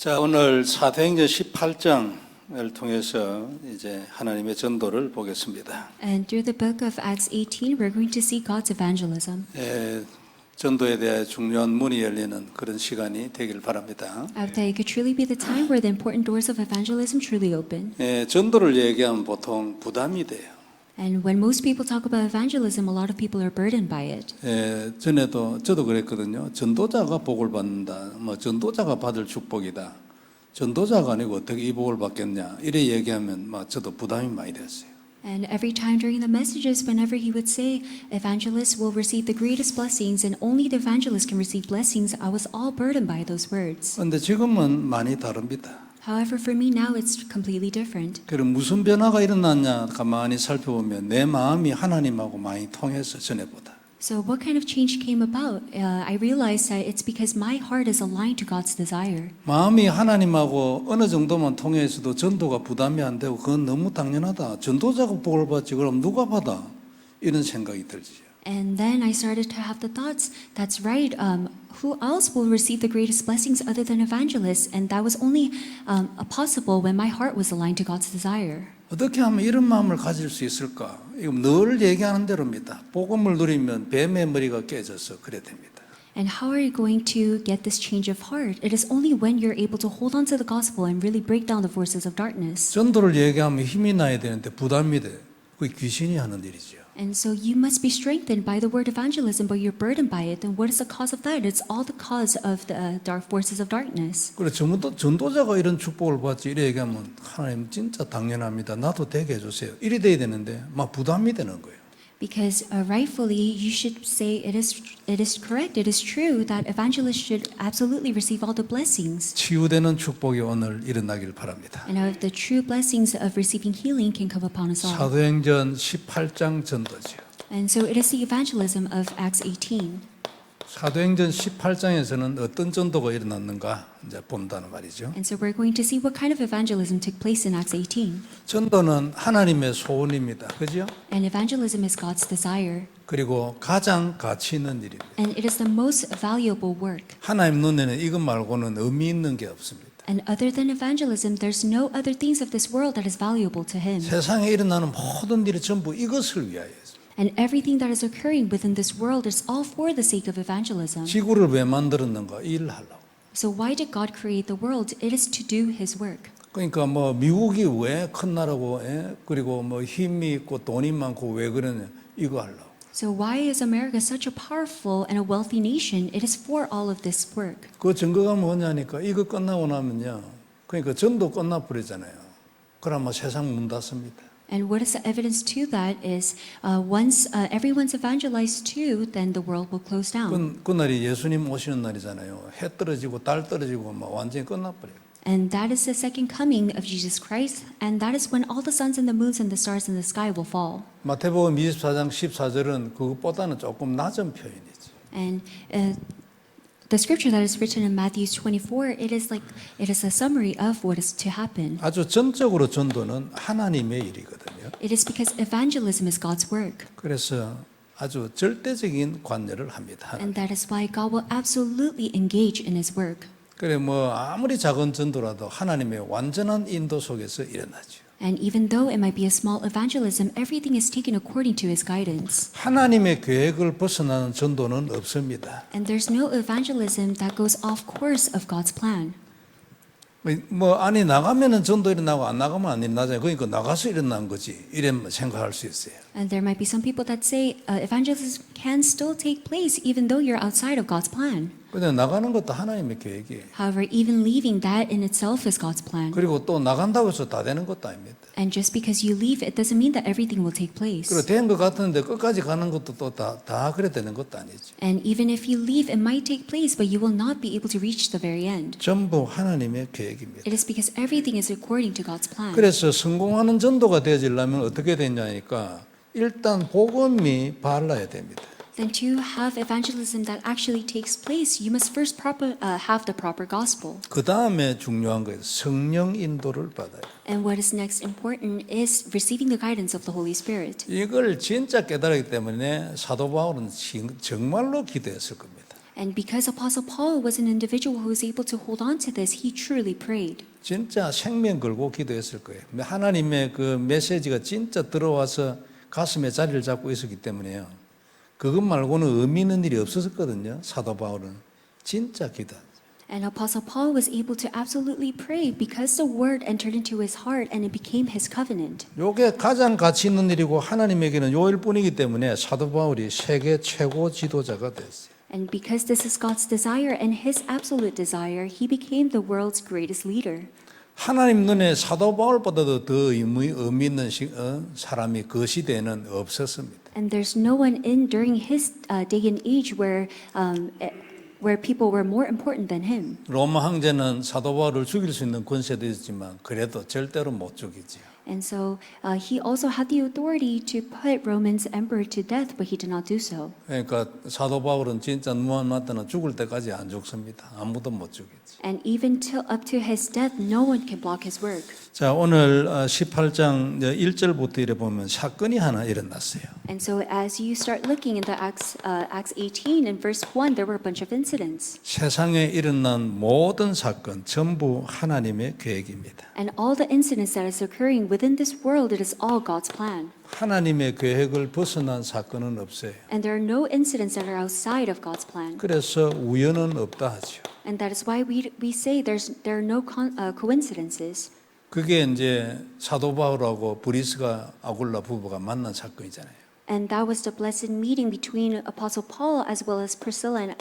자, 오늘 사도행전 18장을 통해서 이제 하나님의 전도를 보겠습니다. And through the book of Acts 18, we're going to see God's evangelism. 전도에 대해 중요한 문이 열리는 그런 시간이 되길 바랍니다. I hope that it could truly be the time where the important doors of evangelism truly open. 전도를 얘기하면 보통 부담이 돼요. And when most people talk about evangelism, a lot of people are burdened by it. 전에도 저도 그랬거든요. 전도자가 복을 받는다. 전도자가 받을 축복이다. 전도자가 아니고 어떻게 이 복을 받겠냐. 이래 얘기하면 저도 부담이 많이 됐어요. And every time during the messages, whenever he would say, evangelists will receive the greatest blessings and only the evangelists can receive blessings, I was all burdened by those words. 그런데 지금은 많이 다릅니다. However, for me now, it's completely different. 그럼 무슨 변화가 일어났냐 가만히 살펴보면 내 마음이 하나님하고 많이 통해서 전에보다. So what kind of change came about? I realized that it's because my heart is aligned to God's desire. 마음이 하나님하고 어느 정도만 통해서도 전도가 부담이 안 되고 그건 너무 당연하다. 전도자가 복을 받지 그럼 누가 받아? 이런 생각이 들지요. And then I started to have the thoughts, that's right, who else will receive the greatest blessings other than evangelists? And that was only possible when my heart was aligned to God's desire. 어떻게 하면 이런 마음을 가질 수 있을까? 이거 늘 얘기하는 대로입니다. 복음을 누리면 뱀의 머리가 깨져서 그래 됩니다. And how are you going to get this change of heart? It is only when you're able to hold on to the gospel and really break down the forces of darkness. 전도를 얘기하면 힘이 나야 되는데 부담이 돼. 그게 귀신이 하는 일이죠. And so you must be strengthened by the word evangelism, but you're burdened by it. And what is the cause of that? It's all the cause of the dark forces of darkness. 그래 전도자가 이런 축복을 받지 이래 얘기하면 하나님 진짜 당연합니다. 나도 되게 해주세요. 이래 돼야 되는데 막 부담이 되는 거예요. Because rightfully, you should say it is correct, it is true that evangelists should absolutely receive all the blessings. 치유되는 축복이 오늘 일어나길 바랍니다. And the true blessings of receiving healing can come upon us all. 사도행전 18장 전도죠. And so it is the evangelism of Acts 18. 사도행전 18장에서는 어떤 전도가 일어났는가 이제 본다는 말이죠. And so we're going to see what kind of evangelism took place in Acts 18. 전도는 하나님의 소원입니다. 그죠? And evangelism is God's desire. 그리고 가장 가치 있는 일입니다. And it is the most valuable work. 하나님 눈에는 이것 말고는 의미 있는 게 없습니다. And other than evangelism, there's no other things of this world that is valuable to him. 세상에 일어나는 모든 일이 전부 이것을 위하여 And everything that is occurring within this world is all for the sake of evangelism. 지구를 왜 만들었는가? 일을 하려고. So why did God create the world? It is to do His work. 그러니까 미국이 왜 큰 나라고 그리고 힘이 있고 돈이 많고 왜 그러냐? 이거 하려고. So why is America such a powerful and a wealthy nation? It is for all of this work. 그 증거가 뭐냐니까 이거 끝나고 나면요. 그러니까 전도 끝나버리잖아요. 그러면 세상 문 닫습니다. And what is the evidence to that is once everyone's evangelized too, then the world will close down. 그날이 예수님 오시는 날이잖아요. 해 떨어지고 달 떨어지고 완전히 끝나버려요. And that is the second coming of Jesus Christ, and that is when all the suns and the moons and the stars in the sky will fall. 마태복음 24장 14절은 그것보다는 조금 낮은 표현이지. And the scripture that is written in Matthew 24, it is a summary of what is to happen. 아주 전적으로 전도는 하나님의 일이거든요. It is because evangelism is God's work. 그래서 아주 절대적인 관여를 합니다. And that is why God will absolutely engage in His work. 그래 아무리 작은 전도라도 하나님의 완전한 인도 속에서 일어나죠. And even though it might be a small evangelism, everything is taken according to His guidance. 하나님의 계획을 벗어나는 전도는 없습니다. And there's no evangelism that goes off course of God's plan. 아니 나가면은 전도 일어나고 안 나가면 안 일어나잖아요. 그러니까 나가서 일어난 거지. 이래 생각할 수 있어요. And there might be some people that say evangelism can still take place even though you're outside of God's plan. 근데 나가는 것도 하나님의 계획이에요. However, even leaving that in itself is God's plan. 그리고 또 나간다고 해서 다 되는 것도 아닙니다. And just because you leave, it doesn't mean that everything will take place. 그리고 된 것 같은데 끝까지 가는 것도 또 다 그래 되는 것도 아니죠. And even if you leave, it might take place, but you will not be able to reach the very end. 전부 하나님의 계획입니다. It is because everything is according to God's plan. 그래서 성공하는 전도가 되어지려면 어떻게 되냐니까 일단 복음이 발라야 됩니다. Then to have evangelism that actually takes place, you must first have the proper gospel. 그 다음에 중요한 거예요. 성령 인도를 받아요. And what is next important is receiving the guidance of the Holy Spirit. 이걸 진짜 깨달았기 때문에 사도 바울은 정말로 기도했을 겁니다. And because Apostle Paul was an individual who was able to hold on to this, he truly prayed. 진짜 생명 걸고 기도했을 거예요. 하나님의 그 메시지가 진짜 들어와서 가슴에 자리를 잡고 있었기 때문에요. 그것 말고는 의미 있는 일이 없었거든요. 사도 바울은 진짜 기도. And Apostle Paul was able to absolutely pray because the word entered into his heart and it became his covenant. 이게 가장 가치 있는 일이고 하나님에게는 요 일뿐이기 때문에 사도 바울이 세계 최고 지도자가 됐어요. And because this is God's desire and his absolute desire, he became the world's greatest leader. 하나님 눈에 사도 바울보다도 더 의미 있는 사람이 그 시대에는 없었습니다. And there's no one in during his day and age where people were more important than him. 로마 황제는 사도 바울을 죽일 수 있는 권세도 있지만 그래도 절대로 못 죽이지요. And so he also had the authority to put Roman's emperor to death, but he did not do so. 그러니까 사도 바울은 진짜 누가 맞다나 죽을 때까지 안 죽습니다. 아무도 못 죽이지. And even till up to his death, no one can block his work. 자, 오늘 18장 1절부터 이래 보면 사건이 하나 일어났어요. And so as you start looking into Acts 18 and verse 1, there were a bunch of incidents. 세상에 일어난 모든 사건 전부 하나님의 계획입니다. And all the incidents that is occurring within this world, it is all God's plan. 하나님의 계획을 벗어난 사건은 없어요. And there are no incidents that are outside of God's plan. 그래서 우연은 없다 하죠. And that is why we say there are no coincidences. 그게 이제 사도 바울하고 브리스가 아굴라 부부가 만난 사건이잖아요. And that was the blessed meeting between Apostle Paul as well as Priscilla and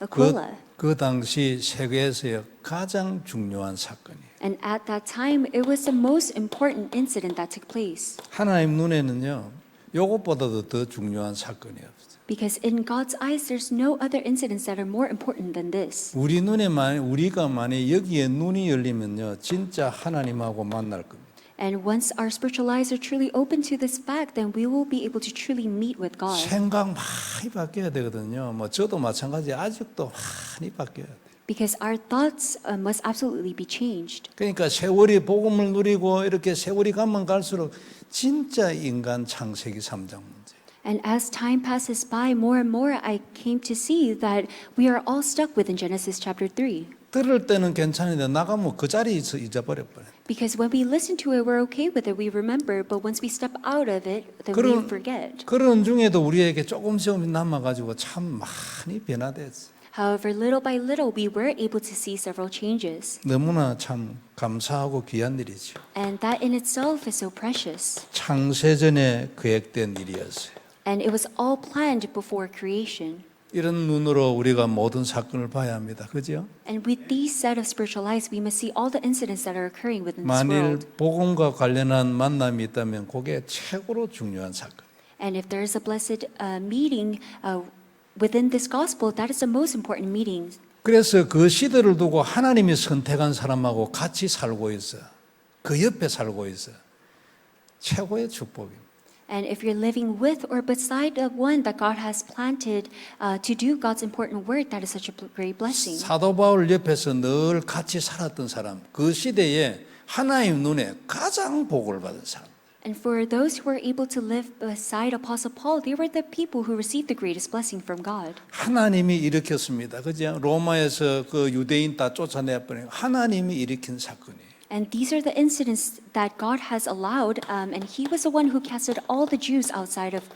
Aquila. 그 당시 세계에서의 가장 중요한 사건이에요. And at that time, it was the most important incident that took place. 하나님 눈에는요, 이것보다도 더 중요한 사건이 없어요. Because in God's eyes, there's no other incidents that are more important than this. 우리가 만약 여기에 눈이 열리면요, 진짜 하나님하고 만날 겁니다. And once our spiritual eyes are truly open to this fact, then we will be able to truly meet with God. 생각 많이 바뀌어야 되거든요. 저도 마찬가지 아직도 많이 바뀌어야 돼요. Because our thoughts must absolutely be changed. 그러니까 세월이 복음을 누리고 이렇게 세월이 가면 갈수록 진짜 인간 창세기 3장 문제. And as time passes by, more and more I came to see that we are all stuck within Genesis chapter 3. 들을 때는 괜찮은데 나가면 그 자리에서 잊어버려 버려요. Because when we listen to it, we're okay with it, we remember, but once we step out of it, then we forget. 그런 중에도 우리에게 조금씩 남아가지고 참 많이 변화됐어요. However, little by little, we were able to see several changes. 너무나 참 감사하고 귀한 일이죠. And that in itself is so precious. 창세전에 계획된 일이었어요. And it was all planned before creation. 이런 눈으로 우리가 모든 사건을 봐야 합니다. 그죠? And with these set of spiritual eyes, we must see all the incidents that are occurring within this 만일 world. 복음과 관련한 만남이 있다면 그게 최고로 중요한 사건. And if there is a blessed meeting within this gospel, that is the most important meeting. 그래서 그 시대를 두고 하나님이 선택한 사람하고 같이 살고 있어. 그 옆에 살고 있어. 최고의 축복입니다. And if you're living with or beside the one that God has planted to do God's important work, that is such a great blessing. 사도 바울 옆에서 늘 같이 살았던 사람, 그 시대에 하나님 눈에 가장 복을 받은 사람. And for those who were able to live beside Apostle Paul, they were the people who received the greatest blessing from God. 하나님이 일으켰습니다. 그죠? 로마에서 그 유대인 다 쫓아내버리고 하나님이 일으킨 사건이에요. And these are the incidents that God has allowed, and He was the one who casted all the Jews outside of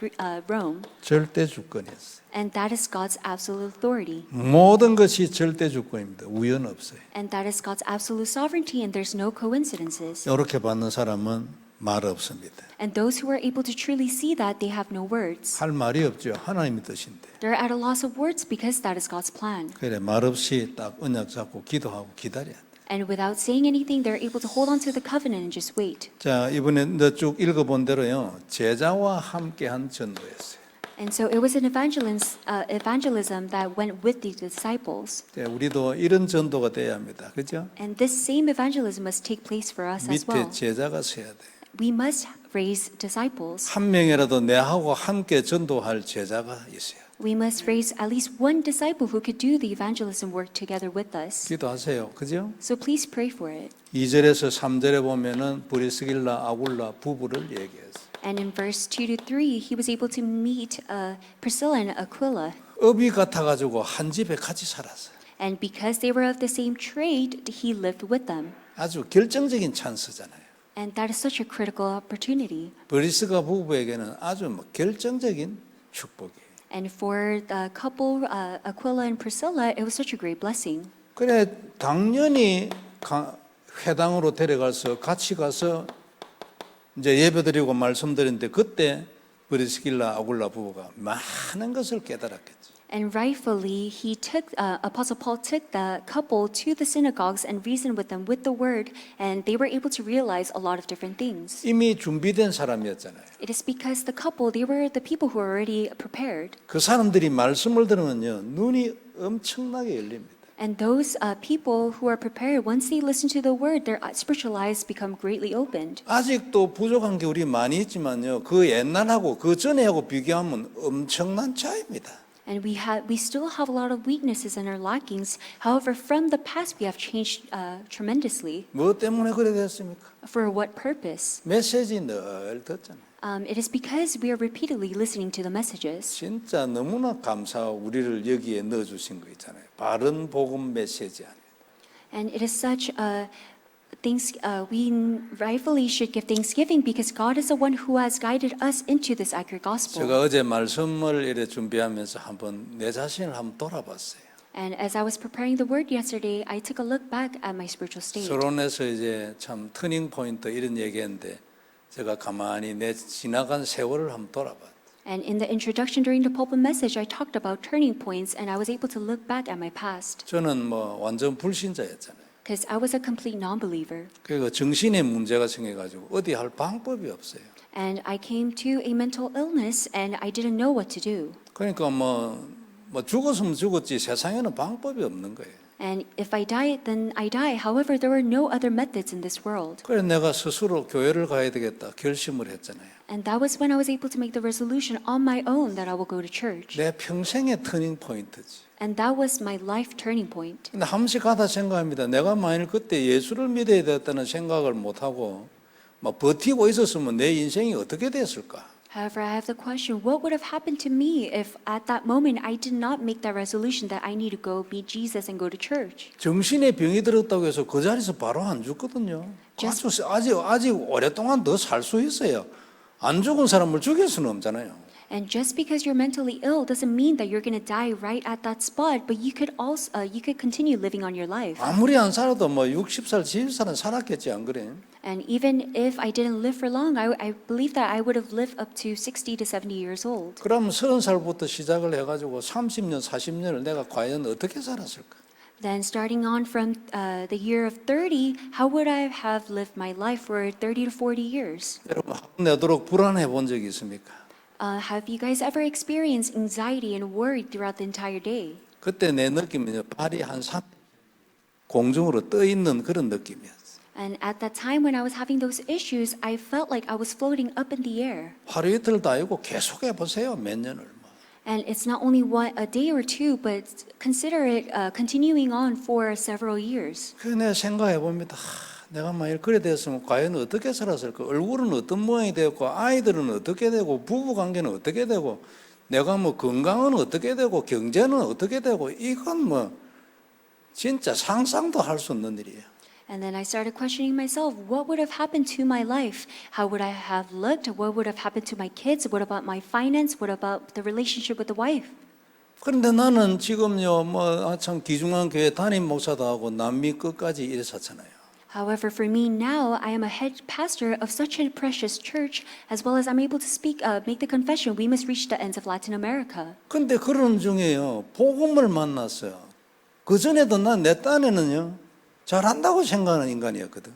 Rome. 절대 주권이었어요. And that is God's absolute authority. 모든 것이 절대 주권입니다. 우연 없어요. And that is God's absolute sovereignty, and there's no coincidences. 이렇게 받는 사람은 말 없습니다. And those who are able to truly see that, they have no words. 할 말이 없죠. 하나님의 뜻인데. They're at a loss of words because that is God's plan. 그래 말 없이 딱 언약 잡고 기도하고 기다려야 돼. And without saying anything, they're able to hold on to the covenant and just wait. 자, 이번에 쭉 읽어본 대로요. 제자와 함께한 전도였어요. And so it was an evangelism that went with the disciples. 우리도 이런 전도가 돼야 합니다. 그죠? And this same evangelism must take place for us as well. 밑에 제자가 서야 돼. We must raise disciples. 한 명이라도 내하고 함께 전도할 제자가 있어요. We must raise at least one disciple who could do the evangelism work together with us. 기도하세요. 그죠? So please pray for it. 2절에서 3절에 보면은 브리스길라 아굴라 부부를 얘기했어요. And in verse 2 to 3, he was able to meet Priscilla and Aquila. 업이 같아가지고 한 집에 같이 살았어요. And because they were of the same trade, he lived with them. 아주 결정적인 찬스잖아요. And that is such a critical opportunity. 브리스가 부부에게는 아주 뭐 결정적인 축복이에요. And for the couple, Aquila and Priscilla, it was such a great blessing. 그래 당연히 회당으로 데려가서 같이 가서 이제 예배드리고 말씀드렸는데 그때 브리스길라 아굴라 부부가 많은 것을 깨달았겠죠. And rightfully, Apostle Paul took the couple to the synagogues and reasoned with them with the word, and they were able to realize a lot of different things. 이미 준비된 사람이었잖아요. It is because the couple, they were the people who were already prepared. 그 사람들이 말씀을 들으면요 눈이 엄청나게 열립니다. And those people who are prepared, once they listen to the word, their spiritual eyes become greatly opened. 아직도 부족한 게 우리 많이 있지만요 그 옛날하고 그 전에하고 비교하면 엄청난 차이입니다. And we still have a lot of weaknesses and our lackings. However, from the past, we have changed tremendously. 뭐 때문에 그래 됐습니까? For what purpose? 메시지 늘 듣잖아요. It is because we are repeatedly listening to the messages. 진짜 너무나 감사하고 우리를 여기에 넣어주신 거 있잖아요. 바른 복음 메시지 안에. And it is such we rightfully should give thanksgiving because God is the one who has guided us into this accurate gospel. 제가 어제 말씀을 이렇게 준비하면서 한번 내 자신을 한번 돌아봤어요. And as I was preparing the word yesterday, I took a look back at my spiritual state. 서론에서 이제 참 터닝 포인트 이런 얘기했는데 제가 가만히 내 지나간 세월을 한번 돌아봤어요. And in the introduction during the pulpit message, I talked about turning points, and I was able to look back at my past. 저는 뭐 완전 불신자였잖아요. Because I was a complete non-believer. 그러니까 정신에 문제가 생겨가지고 어디 할 방법이 없어요. And I came to a mental illness, and I didn't know what to do. 그러니까 뭐 죽었으면 죽었지 세상에는 방법이 없는 거예요. And if I die, then I die. However, there were no other methods in this world. 그래서 내가 스스로 교회를 가야 되겠다 결심을 했잖아요. And that was when I was able to make the resolution on my own that I will go to church. 내 평생의 터닝 포인트지. And that was my life turning point. 근데 한 번씩 가다 생각합니다. 내가 만일 그때 예수를 믿어야 됐다는 생각을 못하고 막 버티고 있었으면 내 인생이 어떻게 됐을까? However, I have the question, what would have happened to me if at that moment I did not make that resolution that I need to go meet Jesus and go to church? 정신에 병이 들었다고 해서 그 자리에서 바로 안 죽거든요. 아직 오랫동안 더 살 수 있어요. 안 죽은 사람을 죽일 수는 없잖아요. And just because you're mentally ill doesn't mean that you're going to die right at that spot, but you could continue living on your life. 아무리 안 살아도 뭐 60살, 70살은 살았겠지 안 그래? And even if I didn't live for long, I believe that I would have lived up to 60 to 70 years old. 그럼 30살부터 시작을 해가지고 30년, 40년을 내가 과연 어떻게 살았을까? Then starting on from the year of 30, how would I have lived my life for 30 to 40 years? 여러분 내도록 불안해 본 적이 있습니까? Have you guys ever experienced anxiety and worry throughout the entire day? 그때 내 느낌은 발이 한 3 공중으로 떠 있는 그런 느낌이었어요. And at that time when I was having those issues, I felt like I was floating up in the air. 하루 이틀도 아니고 계속 해보세요. 몇 년을. And it's not only a day or two, but consider it continuing on for several years. 그 내가 생각해 봅니다. 내가 만일 그래 됐으면 과연 어떻게 살았을까? 얼굴은 어떤 모양이 되고 아이들은 어떻게 되고 부부관계는 어떻게 되고 내가 뭐 건강은 어떻게 되고 경제는 어떻게 되고 이건 뭐 진짜 상상도 할 수 없는 일이에요. And then I started questioning myself, what would have happened to my life? How would I have looked? What would have happened to my kids? What about my finance? What about the relationship with the wife? 그런데 나는 지금요 뭐 참 귀중한 교회 담임 목사도 하고 남미 끝까지 일했었잖아요. However, for me now, I am a head pastor of such a precious church, as well as I'm able to make the confession, we must reach the ends of Latin America. 근데 그런 중에요, 복음을 만났어요. 그 전에도 난 내 딴에는요, 잘한다고 생각하는 인간이었거든.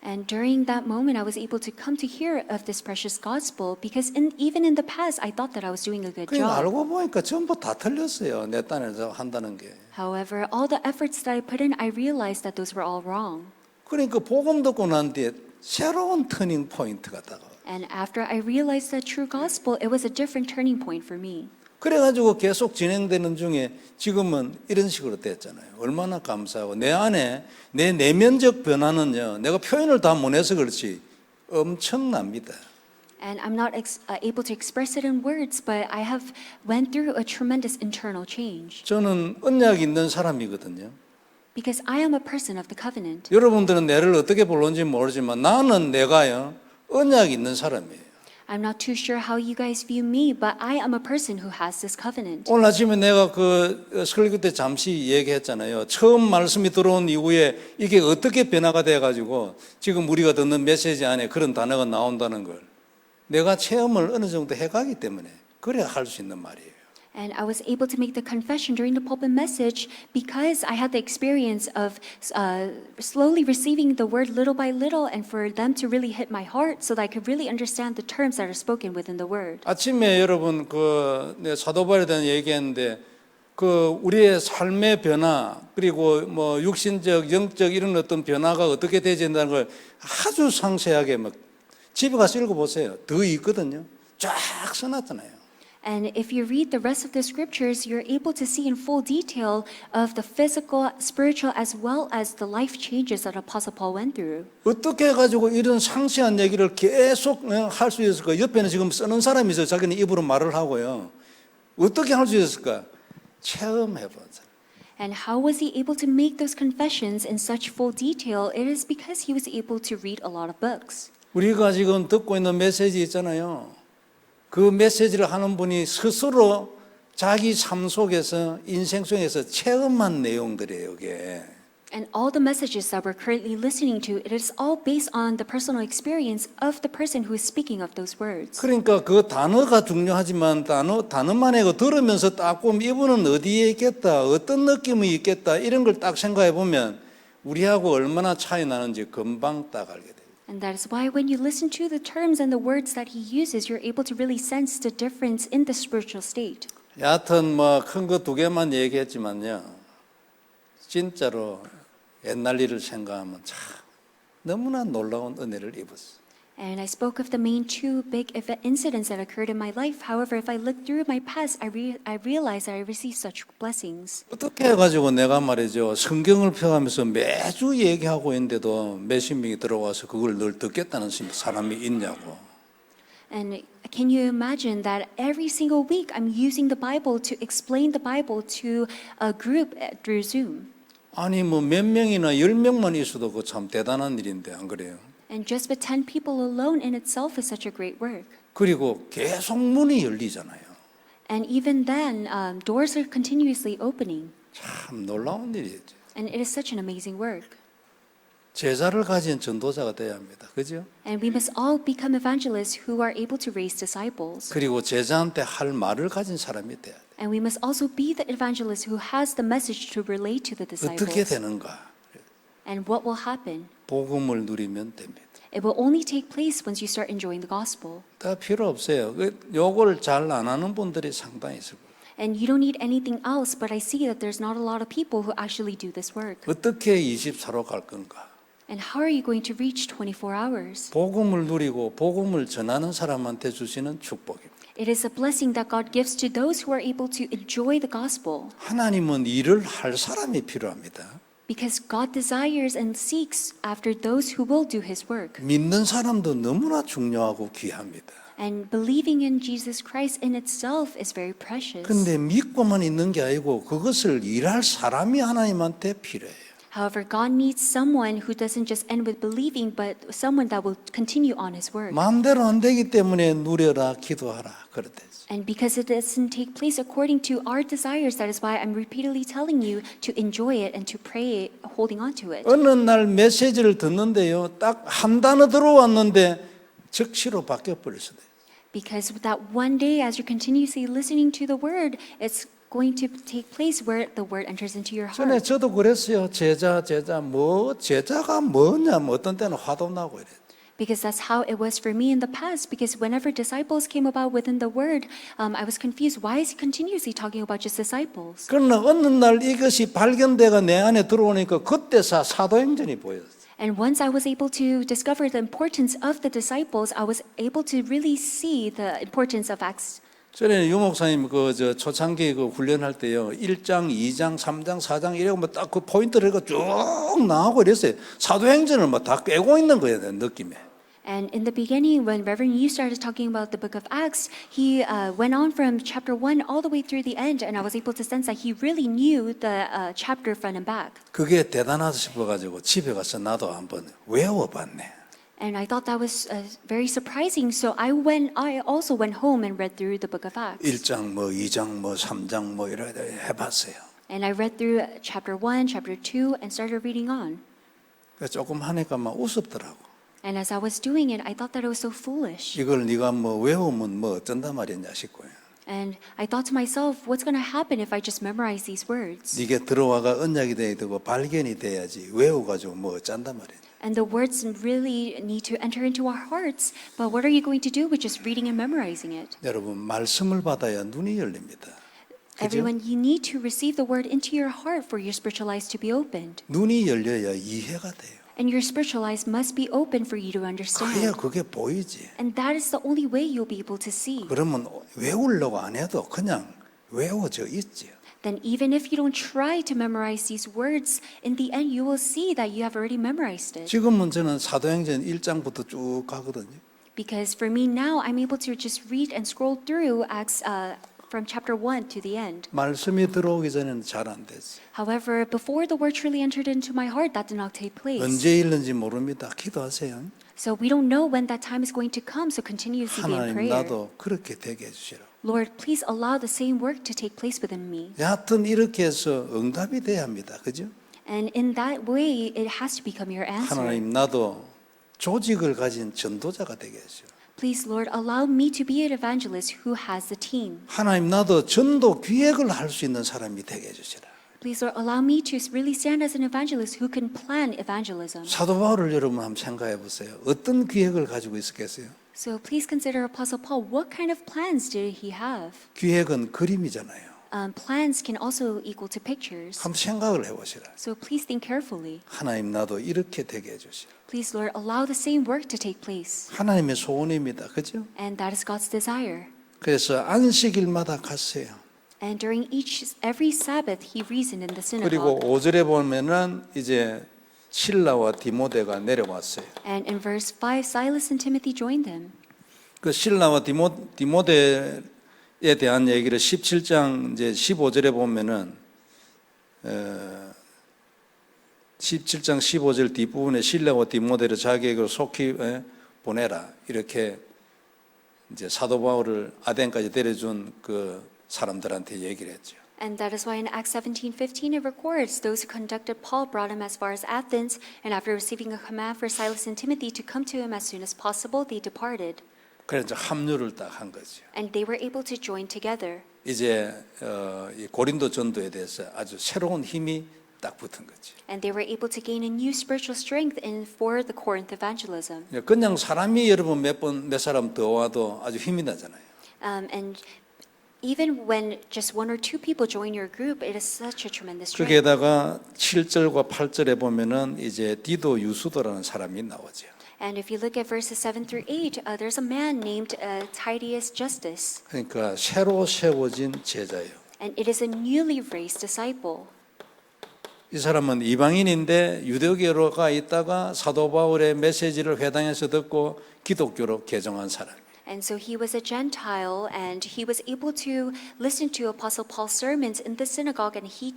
And during that moment, I was able to come to hear of this precious gospel because even in the past, I thought that I was doing a good 그러니까 job. 알고 보니까 전부 다 틀렸어요. 내 딴에서 한다는 게. However, all the efforts that I put in, I realized that those were all wrong. 그러니까 복음 듣고 난 뒤에 새로운 터닝 포인트가 다가와요. And after I realized the true gospel, it was a different turning point for me. 그래가지고 계속 진행되는 중에 지금은 이런 식으로 됐잖아요. 얼마나 감사하고 내 안에 내 내면적 변화는요. 내가 표현을 다 못해서 그렇지 엄청납니다. And I'm not able to express it in words, but I have went through a tremendous internal change. 저는 언약 있는 사람이거든요. Because I am a person of the covenant. 여러분들은 내를 어떻게 볼는지 모르지만 나는 내가요 언약 있는 사람이에요. I'm not too sure how you guys view me, but I am a person who has this covenant. 오늘 아침에 내가 그 설교 때 잠시 얘기했잖아요. 처음 말씀이 들어온 이후에 이게 어떻게 변화가 돼가지고 지금 우리가 듣는 메시지 안에 그런 단어가 나온다는 걸 내가 체험을 어느 정도 해가기 때문에 그래야 할 수 있는 말이에요. And I was able to make the confession during the pulpit message because I had the experience of slowly receiving the word little by little and for them to really hit my heart so that I could really understand the terms that are spoken within the word. 아침에 여러분 내 사도 바울에 대한 얘기했는데 그 우리의 삶의 변화 그리고 뭐 육신적, 영적 이런 어떤 변화가 어떻게 되어진다는 걸 아주 상세하게 막 집에 가서 읽어보세요. 더 있거든요. 쫙 써놨잖아요. And if you read the rest of the scriptures, you're able to see in full detail of the physical, spiritual, as well as the life changes that Apostle Paul went through. 어떻게 해가지고 이런 상세한 얘기를 계속 할 수 있을까? 옆에는 지금 쓰는 사람이 있어요. 자기는 입으로 말을 하고요. 어떻게 할 수 있을까? 체험해보자. And how was he able to make those confessions in such full detail? It is because he was able to read a lot of books. 우리가 지금 듣고 있는 메시지 있잖아요. 그 메시지를 하는 분이 스스로 자기 삶 속에서 인생 속에서 체험한 내용들이에요, 이게. And all the messages that we're currently listening to, it is all based on the personal experience of the person who is speaking of those words. 그러니까 그 단어가 중요하지만 단어만 해고 들으면서 딱 보면 이분은 어디에 있겠다, 어떤 느낌이 있겠다 이런 걸 딱 생각해 보면 우리하고 얼마나 차이 나는지 금방 딱 알게 돼요. And that is why when you listen to the terms and the words that he uses, you're able to really sense the difference in the spiritual state. 여하튼 뭐 큰 거 두 개만 얘기했지만요. 진짜로 옛날 일을 생각하면 참 너무나 놀라운 은혜를 입었어요. And I spoke of the main two big incidents that occurred in my life. However, if I look through my past, I realize that I received such blessings. 어떻게 해가지고 내가 말이죠 성경을 펴가면서 매주 얘기하고 있는데도 몇십 명이 들어와서 그걸 늘 듣겠다는 사람이 있냐고. And can you imagine that every single week I'm using the Bible to explain the Bible to a group through Zoom? 아니 뭐 몇 명이나 10명만 있어도 그 참 대단한 일인데 안 그래요? And just with 10 people alone in itself is such a great work. 그리고 계속 문이 열리잖아요. And even then, doors are continuously opening. 참 놀라운 일이죠. And it is such an amazing work. 제자를 가진 전도자가 돼야 합니다. 그죠? And we must all become evangelists who are able to raise disciples. 그리고 제자한테 할 말을 가진 사람이 돼야 돼. And we must also be the evangelist who has the message to relate to the 어떻게 disciples. 되는가? And what will happen? 복음을 누리면 됩니다. It will only take place once you start enjoying the gospel. 다 필요 없어요. 요걸 잘 안 하는 분들이 상당히 있을 거예요. And you don't need anything else, but I see that there's not a lot of people who actually do this work. 어떻게 24로 갈 건가? And how are you going to reach 24 hours? 복음을 누리고 복음을 전하는 사람한테 주시는 축복입니다. It is a blessing that God gives to those who are able to enjoy the gospel. 하나님은 일을 할 사람이 필요합니다. Because God desires and seeks after those who will do His work. 믿는 사람도 너무나 중요하고 귀합니다. And believing in Jesus Christ in itself is very precious. 근데 믿고만 있는 게 아니고 그것을 일할 사람이 하나님한테 필요해요. However, God needs someone who doesn't just end with believing, but someone that will continue on His work. 마음대로 안 되기 때문에 누려라, 기도하라 그랬대요. And because it doesn't take place according to our desires, that is why I'm repeatedly telling you to enjoy it and to pray, holding on to it. 어느 날 메시지를 듣는데요, 딱 한 단어 들어왔는데 즉시로 바뀌어 버렸어요. Because that one day, as you're continuously listening to the word, it's going to take place where the word enters into your 전에 heart. 저도 그랬어요. 제자가 뭐냐, 뭐 어떤 때는 화도 나고 이래. Because that's how it was for me in the past. Because whenever disciples came about within the word, I was confused. Why is he continuously talking about just disciples? 그러나 어느 날 이것이 발견돼가 내 안에 들어오니까 그때 사도행전이 보였어요. And once I was able to discover the importance of the disciples, I was able to really see the importance of Acts. 전에 유 목사님 저 초창기 그 훈련할 때요 1장, 2장, 3장, 4장 이러고 뭐 딱 그 포인트를 쭉 나오고 이랬어요. 사도행전을 뭐 다 꿰고 있는 거예요, 느낌에. And in the beginning, when Reverend Yu started talking about the book of Acts, he went on from chapter 1 all the way through the end, and I was able to sense that he really knew the chapter front and back. 그게 대단하다 싶어가지고 집에 가서 나도 한번 외워봤네. And I thought that was very surprising, so I also went home and read through the book of Acts. 1장 뭐 2장 뭐 3장 뭐 이래 해봤어요. And I read through chapter 1, chapter 2, and started reading on. 그래서 조금 하니까 막 우습더라고. And as I was doing it, I thought that it was so foolish. 이걸 네가 뭐 외우면 뭐 어쩐단 말이냐 싶고요. And I thought to myself, what's going to happen if I just memorize these words? 네게 들어와가 언약이 돼야 되고 발견이 돼야지 외워가지고 뭐 어쩐단 말이야. And the words really need to enter into our hearts. But what are you going to do with just reading and memorizing it? 여러분 말씀을 받아야 눈이 열립니다. 그죠? Everyone, you need to receive the word into your heart for your spiritual eyes to be opened. 눈이 열려야 이해가 돼요. And your spiritual eyes must be open for you to 그래야 understand. 그게 보이지. And that is the only way you'll be able to see. 그러면 외우려고 안 해도 그냥 외워져 있지요. Then even if you don't try to memorize these words, in the end you will see that you have already memorized it. 지금은 저는 사도행전 1장부터 쭉 가거든요. Because for me now, I'm able to just read and scroll through Acts from chapter 1 to the end. 말씀이 들어오기 전에는 잘 안 됐어요. However, before the word truly entered into my heart, that did not take place. 언제 일는지 모릅니다. 기도하세요. So we don't know when that time is going to come, so continuously be in 하나님 prayer. 나도 그렇게 되게 해주시라. Lord, please allow the same work to take place within me. 여하튼 이렇게 해서 응답이 돼야 합니다. 그죠? And in that way, it has to become your answer. 하나님 나도 조직을 가진 전도자가 되게 해주시라. Please, Lord, allow me to be an evangelist who has a team. 하나님 나도 전도 기획을 할 수 있는 사람이 되게 해주시라. Please, Lord, allow me to really stand as an evangelist who can plan evangelism. 사도 바울을 여러분 한번 생각해 보세요. 어떤 기획을 가지고 있었겠어요? So please consider Apostle Paul. What kind of plans did he have? 기획은 그림이잖아요. Plans can also equal to pictures. 한번 생각을 해보시라. So please think carefully. 하나님 나도 이렇게 되게 해주시라. Please, Lord, allow the same work to take place. 하나님의 소원입니다. 그죠? And that is God's desire. 그래서 안식일마다 갔어요. And during every Sabbath, he reasoned in the 그리고 synagogue. 5절에 보면은 이제 실라와 디모데가 내려왔어요. And in verse 5, Silas and Timothy joined them. 그 실라와 디모데에 대한 얘기를 17장 이제 15절에 보면은 17장 15절 뒷부분에 실라와 디모데를 자기에게로 속히 보내라 이렇게 이제 사도 바울을 아덴까지 데려준 그 사람들한테 얘기를 했죠. And that is why in Acts 17:15 it records those who conducted Paul brought him as far as Athens, and after receiving a command for Silas and Timothy to come to him as soon as possible, they departed. 그래서 합류를 딱 한 거죠. And they were able to join together. 이제 이 고린도 전도에 대해서 아주 새로운 힘이 딱 붙은 거죠. And they were able to gain a new spiritual strength for the Corinth evangelism. 그냥 사람이 여러분 몇 사람 더 와도 아주 힘이 나잖아요. And even when just one or two people join your group, it is such a tremendous strength. 거기에다가 7절과 8절에 보면은 이제 디도 유수도라는 사람이 나오죠. And if you look at verses 7 through 8, there's a man named Titius Justus. 그러니까 새로 세워진 제자예요. And it is a newly raised disciple. 이 사람은 이방인인데 유대교로가 있다가 사도 바울의 메시지를 회당에서 듣고 기독교로 개종한 사람. And so he was a Gentile, and he was able to listen to Apostle Paul's sermons in the synagogue, and he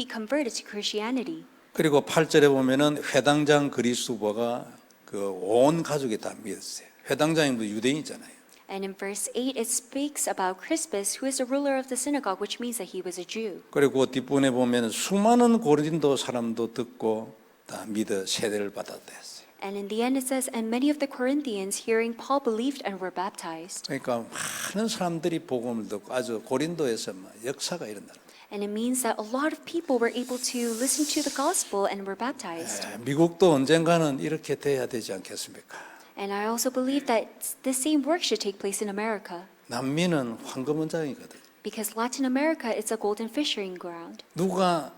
converted to Christianity. 그리고 8절에 보면은 회당장 그리스도가 그 온 가족이 다 믿었어요. 회당장이 뭐 유대인이잖아요. And in verse 8, it speaks about Crispus, who is the ruler of the synagogue, which means that he was a Jew. 그리고 뒷부분에 보면 수많은 고린도 사람도 듣고 다 믿어 세례를 받았대요. And in the end it says, and many of the Corinthians hearing Paul believed and were baptized. 그러니까 많은 사람들이 복음을 듣고 아주 고린도에서 역사가 일어나는. And it means that a lot of people were able to listen to the gospel and were baptized. 미국도 언젠가는 이렇게 돼야 되지 않겠습니까? And I also believe that the same work should take place in America. 남미는 황금원장이거든. Because Latin America is a golden fishing ground. 누가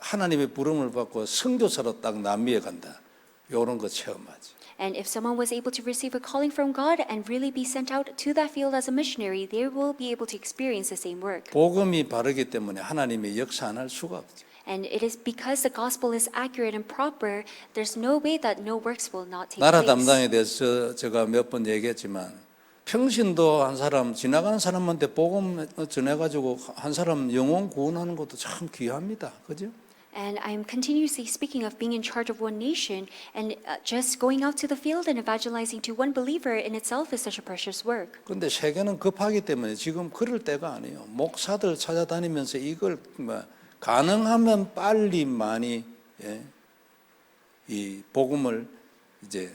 하나님의 부름을 받고 선교사로 딱 남미에 간다. 이런 거 체험하지. And if someone was able to receive a calling from God and really be sent out to that field as a missionary, they will be able to experience the same work. 복음이 바르기 때문에 하나님의 역사 안 할 수가 없죠. And it is because the gospel is accurate and proper, there's no way that no works will not take 나라 place. 담당에 대해서 제가 몇 번 얘기했지만 평신도 한 사람 지나가는 사람한테 복음 전해가지고 한 사람 영혼 구원하는 것도 참 귀합니다. 그죠? And I'm continuously speaking of being in charge of one nation, and just going out to the field and evangelizing to one believer in itself is such a precious work. 그런데 세계는 급하기 때문에 지금 그럴 때가 아니에요. 목사들 찾아다니면서 이걸 가능하면 빨리 많이 이 복음을 이제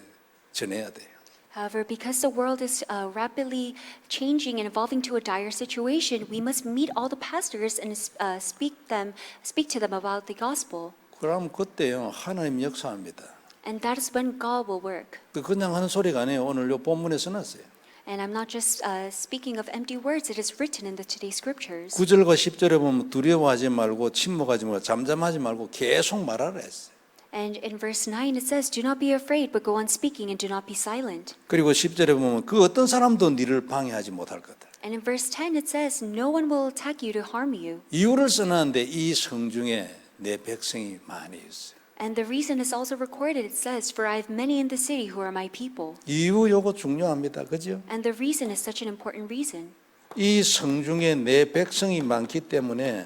전해야 돼요. However, because the world is rapidly changing and evolving to a dire situation, we must meet all the pastors and speak to them about the gospel. 그럼 그때요 하나님 역사합니다. And that is when God will work. 그냥 하는 소리가 아니에요. 오늘 요 본문에 써놨어요. And I'm not just speaking of empty words, it is written in the today's scriptures. 9절과 10절에 보면 두려워하지 말고 침묵하지 말고 잠잠하지 말고 계속 말하라 했어요. And in verse 9 it says, "Do not be afraid, but go on speaking and do not be silent." 그리고 10절에 보면 그 어떤 사람도 너를 방해하지 못할 거다. And in verse 10 it says, "No one will attack you to harm you." 이유를 써놨는데 이 성중에 내 백성이 많이 있어요. And the reason is also recorded. It says, "For I have many in the city who are my people." 이유 요거 중요합니다. 그죠? And the reason is such an important reason. 이 성중에 내 백성이 많기 때문에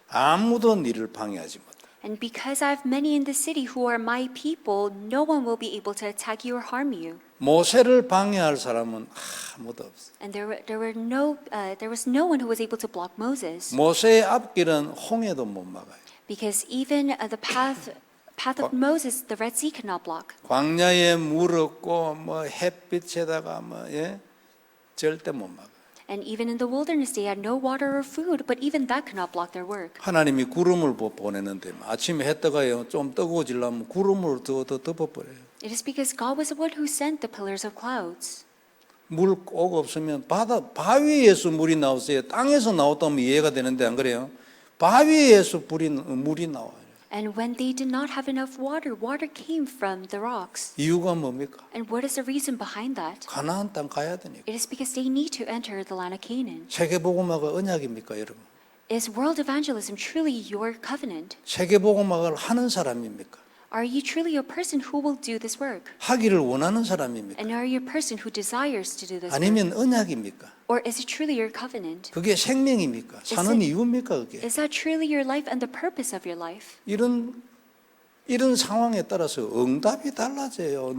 아무도 너를 방해하지 못해. And because I have many in the city who are my people, no one will be able to attack you or harm you. 모세를 방해할 사람은 아무도 없어. And there was no one who was able to block Moses, 모세의 앞길은 홍해도 못 막아요. because even the path of Moses, the Red Sea could not block. 광야에 물 없고 뭐 햇빛에다가 절대 못 막아. And even in the wilderness, they had no water or food, but even that could not block their work. 하나님이 구름을 보내는데 아침에 해 뜨가요 좀 뜨거워지려면 구름을 더 덮어버려요. It is because God was the one who sent the pillars of clouds. 물 꼭 없으면 바위에서 물이 나오세요. 땅에서 나왔다면 이해가 되는데 안 그래요? 바위에서 물이 나와요. And when they did not have enough water, water came from the rocks. 이유가 뭡니까? And what is the reason behind that? 가나안 땅 가야 되니까. It is because they need to enter the land of Canaan. 세계복음화가 언약입니까, 여러분? Is world evangelism truly your covenant? 세계복음화를 하는 사람입니까? Are you truly a person who will do this work? 하기를 원하는 사람입니까? And are you a person who desires to do this work? 아니면 언약입니까? Or is it truly your covenant? 그게 생명입니까? 사는 이유입니까, 그게? Is that truly your life and the purpose of your life? 이런 상황에 따라서 응답이 달라져요.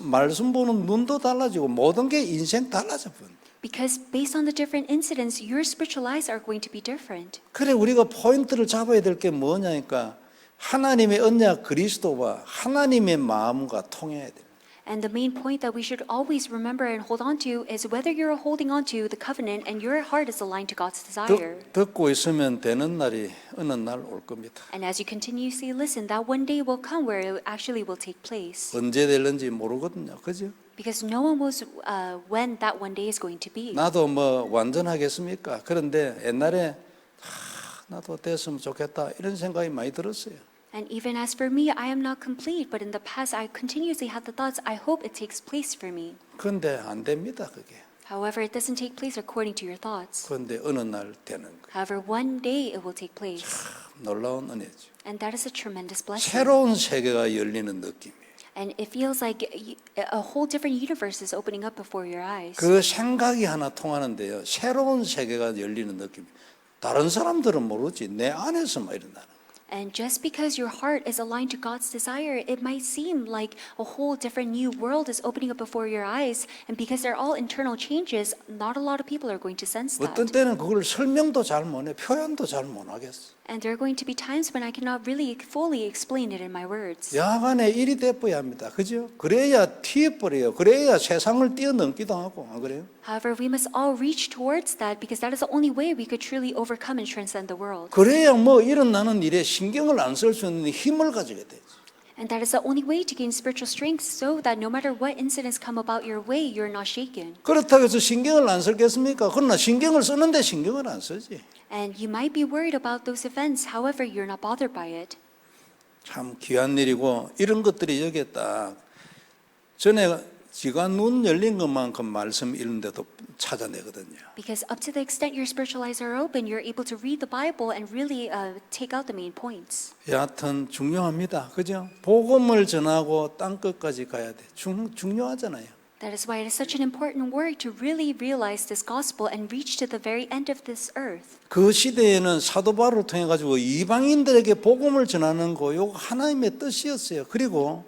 말씀 보는 눈도 달라지고 모든 게 인생 달라져 버려. Because based on the different incidents, your spiritual lives are going to be different. 그래 우리가 포인트를 잡아야 될 게 뭐냐니까 하나님의 언약 그리스도와 하나님의 마음과 통해야 돼. And the main point that we should always remember and hold on to is whether you're holding on to the covenant and your heart is aligned to God's desire. 듣고 있으면 되는 날이 어느 날 올 겁니다. And as you continuously listen, that one day will come where it actually will take place. 언제 될는지 모르거든요. 그죠? Because no one knows when that one day is going to be. 나도 완전하겠습니까? 그런데 옛날에 나도 됐으면 좋겠다 이런 생각이 많이 들었어요. And even as for me, I am not complete, but in the past I continuously had the thoughts, I hope it takes place for me. 그런데 안 됩니다, 그게. However, it doesn't take place according to your thoughts. 그런데 어느 날 되는 거예요. However, one day it will take place. 놀라운 은혜죠. And that is a tremendous blessing. 새로운 세계가 열리는 느낌이에요. And it feels like a whole different universe is opening up before your eyes. 그 생각이 하나 통하는데요. 새로운 세계가 열리는 느낌. 다른 사람들은 모르지. 내 안에서만 일어나는. And just because your heart is aligned to God's desire, it might seem like a whole different new world is opening up before your eyes. And because they're all internal changes, not a lot of people are going to sense that. 어떤 때는 그걸 설명도 잘 못해. 표현도 잘 못하겠어. And there are going to be times when I cannot really fully explain it in my words. 야간에 일이 돼버야 합니다. 그죠? 그래야 튀어버려요. 그래야 세상을 뛰어넘기도 하고. 안 그래요? However, we must all reach towards that because that is the only way we could truly overcome and transcend the world. 그래야 일어나는 일에 신경을 안 쓸 수 있는 힘을 가지게 되지. And that is the only way to gain spiritual strength so that no matter what incidents come about your way, you're not shaken. 그렇다고 해서 신경을 안 쓰겠습니까? 그러나 신경을 쓰는데 신경을 안 쓰지. And you might be worried about those events, however, you're not bothered by it. 참 귀한 일이고 이런 것들이 여기에 딱 전에 지가 눈 열린 것만큼 말씀 읽는데도 찾아내거든요. Because up to the extent your spiritual eyes are open, you're able to read the Bible and really take out the main points. 여하튼 중요합니다. 그죠? 복음을 전하고 땅 끝까지 가야 돼. 중요하잖아요. That is why it is such an important work to really realize this gospel and reach to the very end of this earth. 그 시대에는 사도 바울을 통해 가지고 이방인들에게 복음을 전하는 거 이거 하나님의 뜻이었어요. 그리고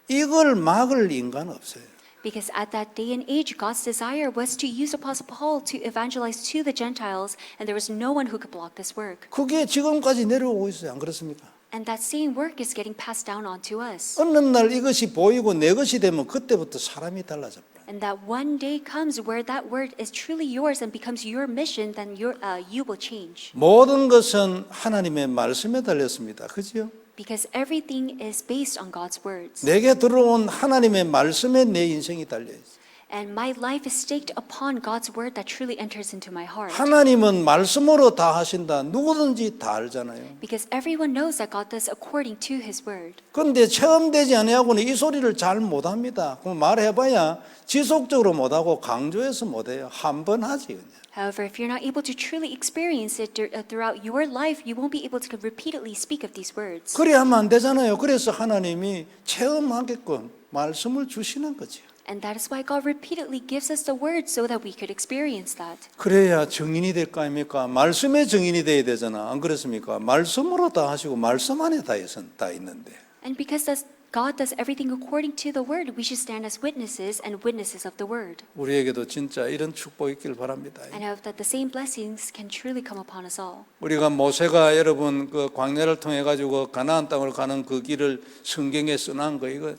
이걸 막을 인간 없어요. Because at that day and age, God's desire was to use Apostle Paul to evangelize to the Gentiles, and there was no one who could block this work. 그게 지금까지 내려오고 있어요. 안 그렇습니까? And that same work is getting passed down on to us. 어느 날 이것이 보이고 내 것이 되면 그때부터 사람이 달라져 버려요. And that one day comes where that word is truly yours and becomes your mission, then you will change. 모든 것은 하나님의 말씀에 달렸습니다. 그죠? Because everything is based on God's words. 내게 들어온 하나님의 말씀에 내 인생이 달려 있어요. And my life is staked upon God's word that truly enters into my heart. 하나님은 말씀으로 다 하신다. 누구든지 다 알잖아요. Because everyone knows that God does according to His word. 그런데 체험되지 아니하고는 이 소리를 잘 못합니다. 그럼 말해봐야 지속적으로 못하고 강조해서 못해요. 한 번 하지 그냥. However, if you're not able to truly experience it throughout your life, you won't be able to repeatedly speak of these words. 그래 하면 안 되잖아요. 그래서 하나님이 체험하게끔 말씀을 주시는 거죠. And that is why God repeatedly gives us the word so that we could experience that. 그래야 증인이 될 거 아닙니까? 말씀의 증인이 돼야 되잖아. 안 그렇습니까? 말씀으로 다 하시고 말씀 안에 다 있는데. And because God does everything according to the word, we should stand as witnesses and witnesses of the word. 우리에게도 진짜 이런 축복이 있길 바랍니다. And I hope that the same blessings can truly come upon us all. 우리가 모세가 여러분 그 광야를 통해 가지고 가나안 땅으로 가는 그 길을 성경에 써놓은 거 이거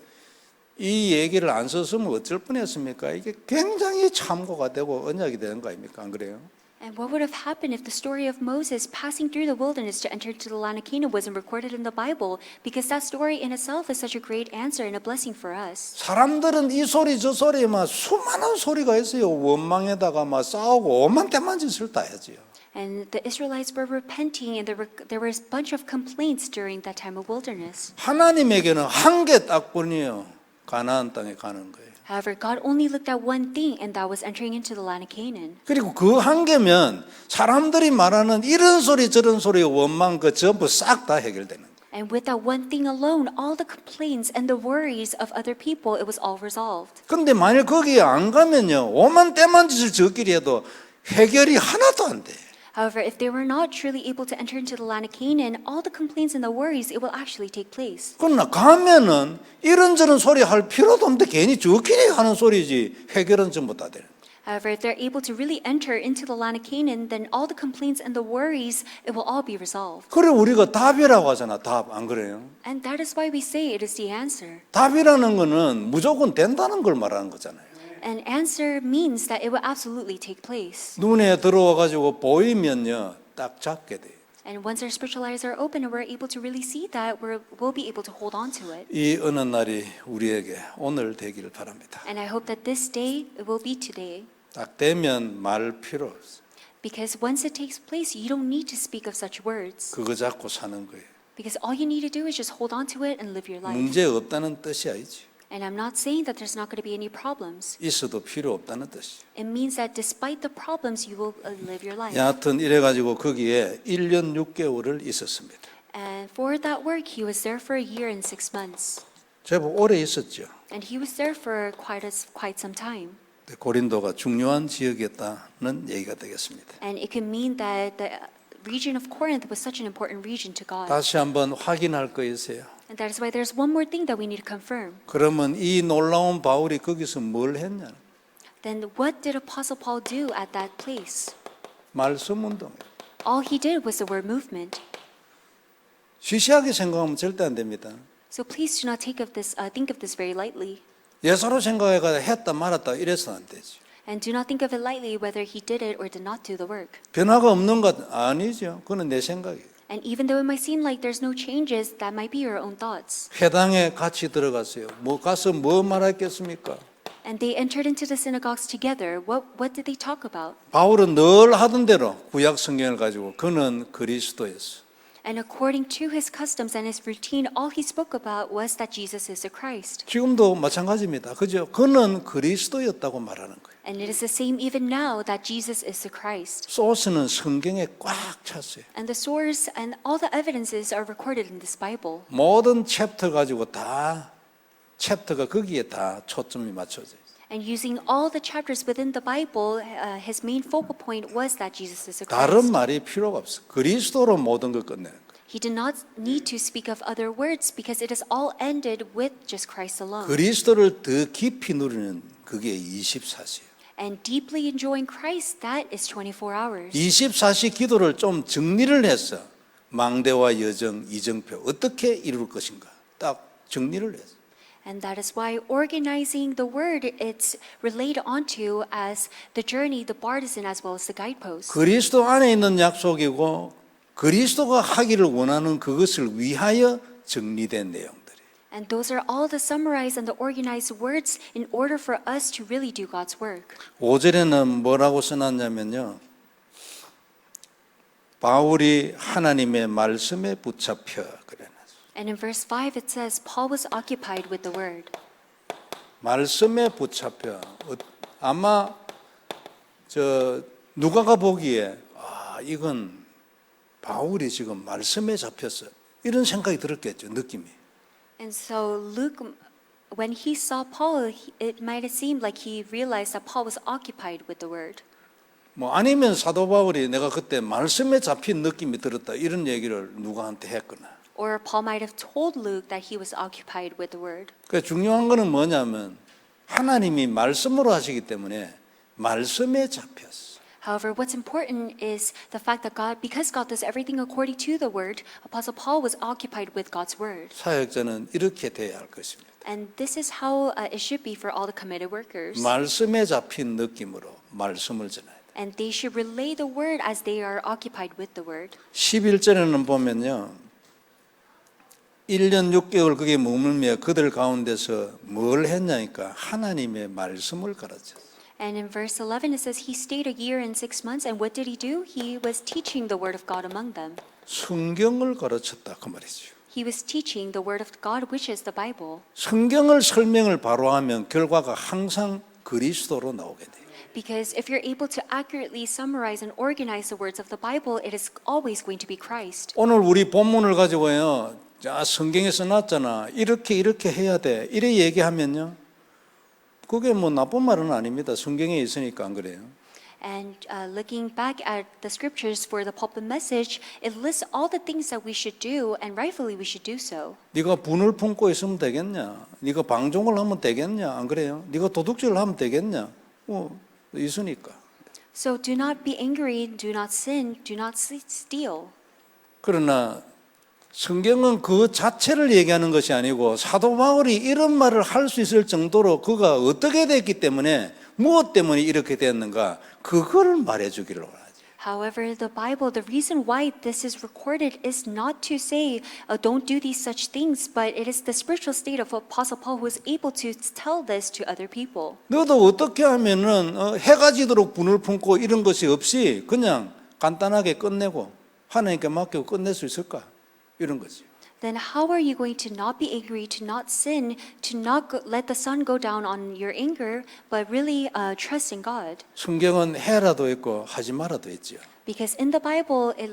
이 얘기를 안 썼으면 어쩔 뻔했습니까? 이게 굉장히 참고가 되고 언약이 되는 거 아닙니까? 안 그래요? And what would have happened if the story of Moses passing through the wilderness to enter into the land of Canaan wasn't recorded in the Bible? Because that story in itself is such a great answer and a blessing for us. 사람들은 이 소리 저 소리에 막 수많은 소리가 있어요. 원망에다가 막 싸우고 오만 때만 짓을 다 하지요. And the Israelites were repenting, and there was a bunch of complaints during that time of wilderness. 하나님에게는 한 개 딱뿐이에요. 가나안 땅에 가는 거예요. However, God only looked at one thing, and that was entering into the land of Canaan. 그리고 그 한 개면 사람들이 말하는 이런 소리 저런 소리 원망 그 전부 싹 다 해결되는 거예요. And with that one thing alone, all the complaints and the worries of other people, it was all resolved. 근데 만일 거기에 안 가면요. 오만 때만 짓을 저끼리 해도 해결이 하나도 안 돼. However, if they were not truly able to enter into the land of Canaan, all the complaints and the worries, it will actually take place. 그러나 가면은 이런저런 소리 할 필요도 없는데 괜히 저끼리 하는 소리지 해결은 전부 다 되는. However, if they're able to really enter into the land of Canaan, then all the complaints and the worries, it will all be resolved. 그래 우리가 답이라고 하잖아. 답 안 그래요? And that is why we say it is the answer. 답이라는 거는 무조건 된다는 걸 말하는 거잖아요. An answer means that it will absolutely take place. 눈에 들어와 가지고 보이면요. 딱 잡게 돼요. And once our spiritual eyes are open and we're able to really see that, we'll be able to hold on to it. 이 어느 날이 우리에게 오늘 되기를 바랍니다. And I hope that this day, it will be today. 딱 되면 말 필요 없어. Because once it takes place, you don't need to speak of such words. 그거 잡고 사는 거예요. Because all you need to do is just hold on to it and live your life. 문제 없다는 뜻이 아니지. And I'm not saying that there's not going to be any problems. 있어도 필요 없다는 뜻이. It means that despite the problems, you will live your life. 여하튼 이래 가지고 거기에 1년 6개월을 있었습니다. And for that work, he was there for a year and 6 months. 제법 오래 있었죠. And he was there for quite some time. 고린도가 중요한 지역이었다는 얘기가 되겠습니다. And it can mean that the region of Corinth was such an important region to God. 다시 한번 확인할 거 있어요. And that is why there's one more thing that we need to confirm. 그러면 이 놀라운 바울이 거기서 뭘 했냐? Then what did Apostle Paul do at that place? 말씀 운동. All he did was the word movement. 시시하게 생각하면 절대 안 됩니다. So please do not think of this very lightly. 예사로 생각해가 했다 말았다 이래서는 안 되죠. And do not think of it lightly whether he did it or did not do the work. 변화가 없는 것 아니죠. 그건 내 생각이에요. And even though it might seem like there's no changes, that might be your own thoughts. 회당에 같이 들어갔어요. 가서 뭐 말했겠습니까? And they entered into the synagogues together. What did they talk about? 바울은 늘 하던 대로 구약 성경을 가지고 그는 그리스도였어. And according to his customs and his routine, all he spoke about was that Jesus is the Christ. 지금도 마찬가지입니다. 그죠? 그는 그리스도였다고 말하는 거예요. And it is the same even now that Jesus is the Christ. 소스는 성경에 꽉 찼어요. And the source and all the evidences are recorded in this Bible. 모든 챕터 가지고 다 챕터가 거기에 다 초점이 맞춰져요. And using all the chapters within the Bible, his main focal point was that Jesus is the 다른 Christ. 말이 필요가 없어. 그리스도로 모든 걸 끝내는 거예요. He did not need to speak of other words because it is all ended with just Christ alone. 그리스도를 더 깊이 누리는 그게 24시예요. And deeply enjoying Christ, that is 24 hours. 24시 기도를 좀 정리를 해서 망대와 여정, 이정표 어떻게 이룰 것인가 딱 정리를 했어요. And that is why organizing the word, it's relayed onto as the journey, the partisan, as well as the guidepost. 그리스도 안에 있는 약속이고 그리스도가 하기를 원하는 그것을 위하여 정리된 내용들이에요. And those are all the summarized and the organized words in order for us to really do God's work. 5절에는 뭐라고 써놨냐면요. 바울이 하나님의 말씀에 붙잡혀 그래놨어요. And in verse 5 it says, Paul was occupied with the word. 말씀에 붙잡혀. 아마 누가가 보기에 이건 바울이 지금 말씀에 잡혔어. 이런 생각이 들었겠죠. 느낌이. And so Luke, when he saw Paul, it might have seemed like he realized that Paul was occupied with the word. 뭐 아니면 사도 바울이 내가 그때 말씀에 잡힌 느낌이 들었다. 이런 얘기를 누가한테 했거나. Or Paul might have told Luke that he was occupied with the word. 그 중요한 거는 뭐냐면 하나님이 말씀으로 하시기 때문에 말씀에 잡혔어. However, what's important is the fact that God, because God does everything according to the word, Apostle Paul was occupied with God's word. 사역자는 이렇게 돼야 할 것입니다. And this is how it should be for all the committed workers. 말씀에 잡힌 느낌으로 말씀을 전해야 돼. And they should relay the word as they are occupied with the word. 11절에는 보면요. 1년 6개월 그게 머물며 그들 가운데서 뭘 했냐니까 하나님의 말씀을 가르쳤어요. And in verse 11 it says he stayed a year and 6 months, and what did he do? He was teaching the word of God among them. 성경을 가르쳤다 그 말이죠. He was teaching the word of God, which is the Bible. 성경을 설명을 바로 하면 결과가 항상 그리스도로 나오게 돼요. Because if you're able to accurately summarize and organize the words of the Bible, it is always going to be Christ. 오늘 우리 본문을 가지고요. 자, 성경에 써놨잖아. 이렇게 해야 돼. 이래 얘기하면요. 그게 뭐 나쁜 말은 아닙니다. 성경에 있으니까 안 그래요? And looking back at the scriptures for the pulpit message, it lists all the things that we should do, and rightfully we should do so. 네가 분을 품고 있으면 되겠냐? 네가 방종을 하면 되겠냐? 안 그래요? 네가 도둑질을 하면 되겠냐? 있으니까. So do not be angry, do not sin, do not steal. 그러나 성경은 그 자체를 얘기하는 것이 아니고 사도 바울이 이런 말을 할 수 있을 정도로 그가 어떻게 됐기 때문에 무엇 때문에 이렇게 됐는가 그걸 말해 주기를 원하지. However, the Bible, the reason why this is recorded is not to say, don't do these such things, but it is the spiritual state of Apostle Paul who was able to tell this to other people. 너도 어떻게 하면은 해가 지도록 분을 품고 이런 것이 없이 그냥 간단하게 끝내고 하나님께 맡기고 끝낼 수 있을까? 이런 거지. Then how are you going to not be angry, to not sin, to not let the sun go down on your anger, but really trust in God? 성경은 해라도 있고 하지 말아도 있지요. Because in the Bible, it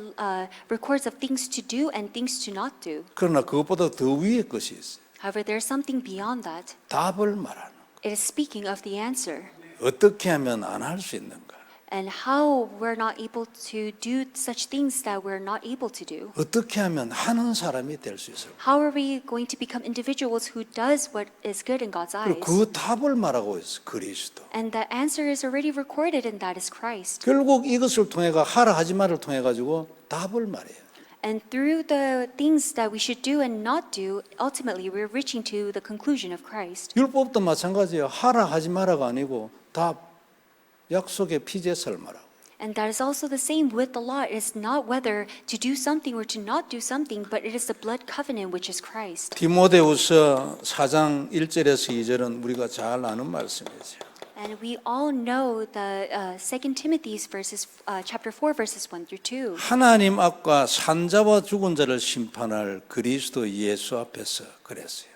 records of things to do and things to not do. 그러나 그것보다 더 위의 것이 있어요. However, there's something beyond that. 답을 말하는. It is speaking of the answer. 어떻게 하면 안 할 수 있는가? And how we're not able to do such things that we're not able to do. 어떻게 하면 하는 사람이 될 수 있을까? How are we going to become individuals who does what is good in God's eyes? 그리고 그 답을 말하고 있어. 그리스도. And the answer is already recorded, and that is Christ. 결국 이것을 통해가 하라 하지 말을 통해 가지고 답을 말해요. And through the things that we should do and not do, ultimately we're reaching to the conclusion of Christ. 율법도 마찬가지예요. 하라 하지 마라가 아니고 답 약속의 피제설 말하고. And that is also the same with the law. It is not whether to do something or to not do something, but it is the blood covenant which is Christ. 디모데후서 4장 1절에서 2절은 우리가 잘 아는 말씀이죠. And we all know the 2 Timothy's chapter 4 verses 1 through 2. 하나님 앞과 산자와 죽은 자를 심판할 그리스도 예수 앞에서 그랬어요.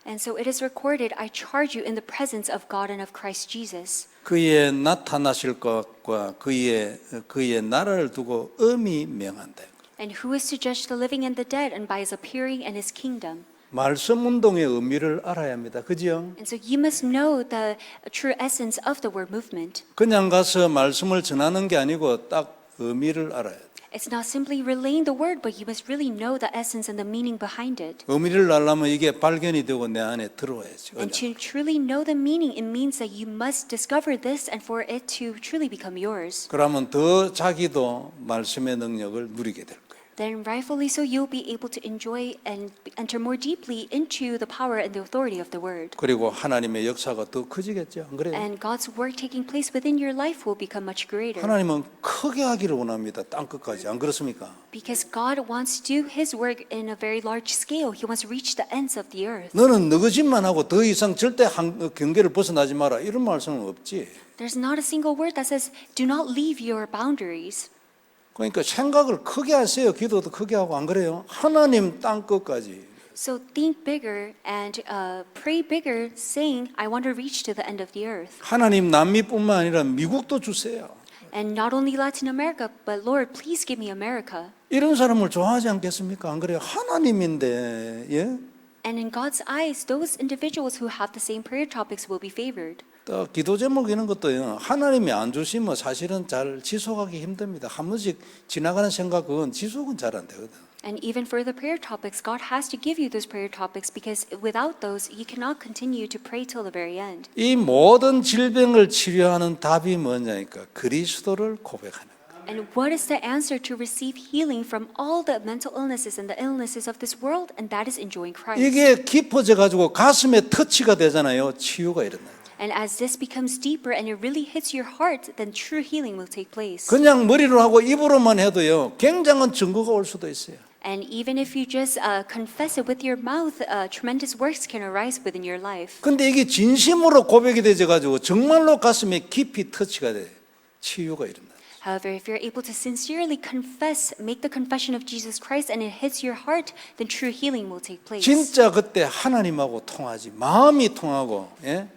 And so it is recorded, I charge you in the presence of God and of Christ Jesus. 그의 나타나실 것과 그의 나라를 두고 엄히 명한다. And who is to judge the living and the dead, and by his appearing and his kingdom. 말씀 운동의 의미를 알아야 합니다. 그죠? And so you must know the true essence of the word movement. 그냥 가서 말씀을 전하는 게 아니고 딱 의미를 알아야 돼. It's not simply relaying the word, but you must really know the essence and the meaning behind it. 의미를 알려면 이게 발견이 되고 내 안에 들어와야지. And to truly know the meaning, it means that you must discover this and for it to truly become yours. 그러면 더 자기도 말씀의 능력을 누리게 될 거예요. Then rightfully so, you'll be able to enjoy and enter more deeply into the power and the authority of the word. 그리고 하나님의 역사가 더 커지겠죠. 안 그래요? And God's work taking place within your life will become much greater. 하나님은 크게 하기를 원합니다. 땅 끝까지. 안 그렇습니까? Because God wants to do His work in a very large scale. He wants to reach the ends of the earth. 너는 너희 집만 하고 더 이상 절대 경계를 벗어나지 마라. 이런 말씀은 없지. There's not a single word that says, do not leave your boundaries. 그러니까 생각을 크게 하세요. 기도도 크게 하고. 안 그래요? 하나님 땅 끝까지. So think bigger and pray bigger, saying, I want to reach to the end of the earth. 하나님 남미뿐만 아니라 미국도 주세요. And not only Latin America, but Lord, please give me America. 이런 사람을 좋아하지 않겠습니까? 안 그래요? 하나님인데. 예? And in God's eyes, those individuals who have the same prayer topics will be favored. 또 기도 제목 이런 것도요. 하나님이 안 주시면 사실은 잘 지속하기 힘듭니다. 한 번씩 지나가는 생각 그건 지속은 잘 안 되거든. And even for the prayer topics, God has to give you those prayer topics because without those, you cannot continue to pray till the very end. 이 모든 질병을 치료하는 답이 뭐냐니까 그리스도를 고백하는 거예요. And what is the answer to receive healing from all the mental illnesses and the illnesses of this world? And that is enjoying Christ. 이게 깊어져 가지고 가슴에 터치가 되잖아요. 치유가 일어나요. And as this becomes deeper and it really hits your heart, then true healing will take place. 그냥 머리로 하고 입으로만 해도요. 굉장한 증거가 올 수도 있어요. And even if you just confess it with your mouth, tremendous works can arise within your life. 근데 이게 진심으로 고백이 되져 가지고 정말로 가슴에 깊이 터치가 돼. 치유가 일어나요. However, if you're able to sincerely confess, make the confession of Jesus Christ, and it hits your heart, then true healing will take place. 진짜 그때 하나님하고 통하지. 마음이 통하고, 예?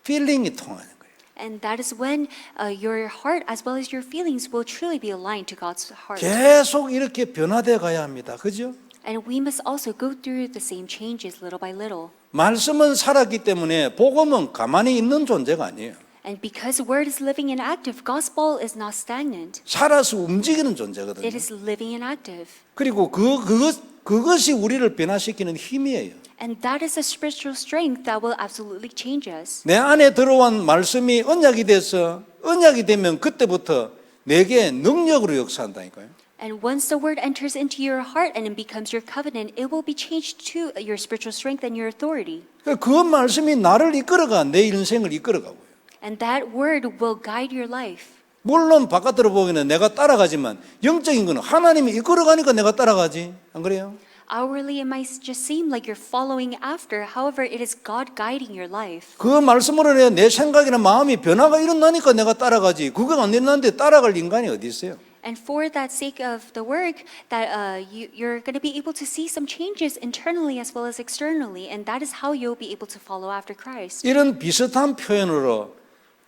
필링이 통하는 거예요. And that is when your heart as well as your feelings will truly be aligned to God's heart. 계속 이렇게 변화돼 가야 합니다. 그죠? And we must also go through the same changes little by little. 말씀은 살았기 때문에 복음은 가만히 있는 존재가 아니에요. And because the word is living and active, gospel is not stagnant. 살아서 움직이는 존재거든요. It is living and active. 그리고 그것이 우리를 변화시키는 힘이에요. And that is a spiritual strength that will absolutely change us. 내 안에 들어온 말씀이 언약이 돼서 언약이 되면 그때부터 내게 능력으로 역사한다니까요. And once the word enters into your heart and it becomes your covenant, it will be changed to your spiritual strength and your authority. 그 말씀이 나를 이끌어가 내 인생을 이끌어가고요. And that word will guide your life. 물론 바깥으로 보기에는 내가 따라가지만 영적인 거는 하나님이 이끌어가니까 내가 따라가지. 안 그래요? Outwardly, it might just seem like you're following after. However, it is God guiding your life. 그 말씀으로 내 생각이나 마음이 변화가 일어나니까 내가 따라가지. 그거 안 일어나는데 따라갈 인간이 어디 있어요? And for that sake of the work, that you're going to be able to see some changes internally as well as externally, and that is how you'll be able to follow after Christ. 이런 비슷한 표현으로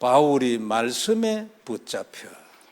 바울이 말씀에 붙잡혀.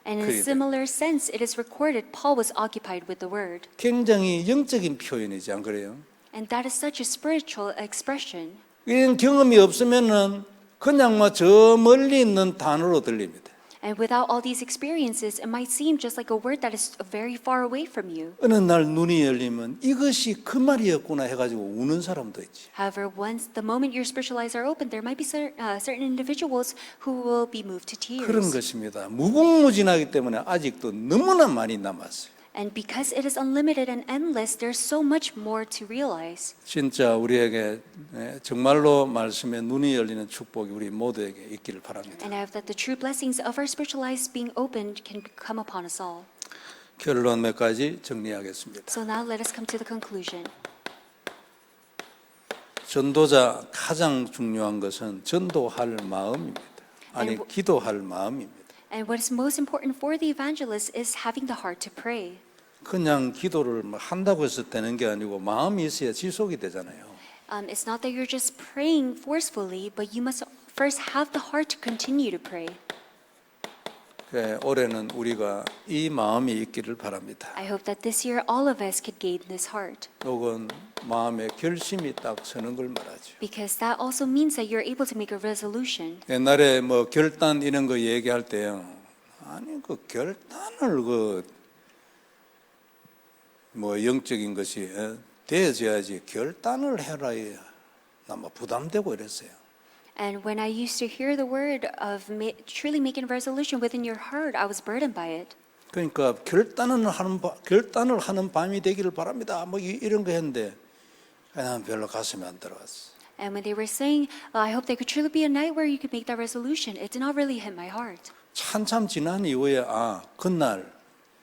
And in a similar sense, it is recorded Paul was occupied with the word. 굉장히 영적인 표현이지 안 그래요? And that is such a spiritual expression. 이런 경험이 없으면은 그냥 저 멀리 있는 단어로 들립니다. And without all these experiences, it might seem just like a word that is very far away from you. 어느 날 눈이 열리면 이것이 그 말이었구나 해가지고 우는 사람도 있지. However, once the moment your spiritual eyes are open, there might be certain individuals who will be moved to 그런 tears. 것입니다. 무궁무진하기 때문에 아직도 너무나 많이 남았어요. And because it is unlimited and endless, there's so much more to realize. 진짜 우리에게 정말로 말씀에 눈이 열리는 축복이 우리 모두에게 있기를 바랍니다. And I hope that the true blessings of our spiritual eyes being opened can come upon us all. 결론 몇 가지 정리하겠습니다. So now let us come to the conclusion. 전도자 가장 중요한 것은 전도할 마음입니다. 아니 기도할 마음입니다. And what is most important for the evangelist is having the heart to pray. 그냥 기도를 뭐 한다고 해서 되는 게 아니고 마음이 있어야 지속이 되잖아요. It's not that you're just praying forcefully, but you must first have the heart to continue to pray. 올해는 우리가 이 마음이 있기를 바랍니다. I hope that this year all of us could gain this heart, 이건 마음에 결심이 딱 서는 걸 말하죠. because that also means that you're able to make a resolution. 옛날에 뭐 결단 이런 거 얘기할 때요. 아니 그 결단을 뭐 영적인 것이 되어져야지 결단을 해라 아마 부담되고 이랬어요. And when I used to hear the word of truly making a resolution within your heart, I was burdened by it. 그러니까 결단을 하는 밤이 되기를 바랍니다. 뭐 이런 거 했는데 그냥 별로 가슴에 안 들어갔어. And when they were saying, I hope there could truly be a night where you could make that resolution, it did not really hit my heart. 한참 지난 이후에 그날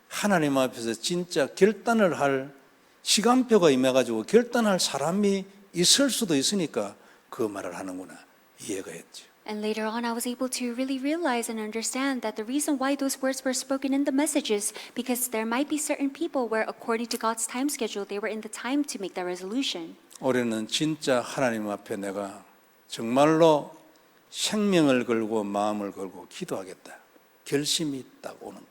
하나님 앞에서 진짜 결단을 할 시간표가 임해가지고 결단할 사람이 있을 수도 있으니까 그 말을 하는구나 이해가 했죠. And later on, I was able to really realize and understand that the reason why those words were spoken in the messages, because there might be certain people where, according to God's time schedule, they were in the time to make that resolution. 올해는 진짜 하나님 앞에 내가 정말로 생명을 걸고 마음을 걸고 기도하겠다. 결심이 딱 오는 거예요.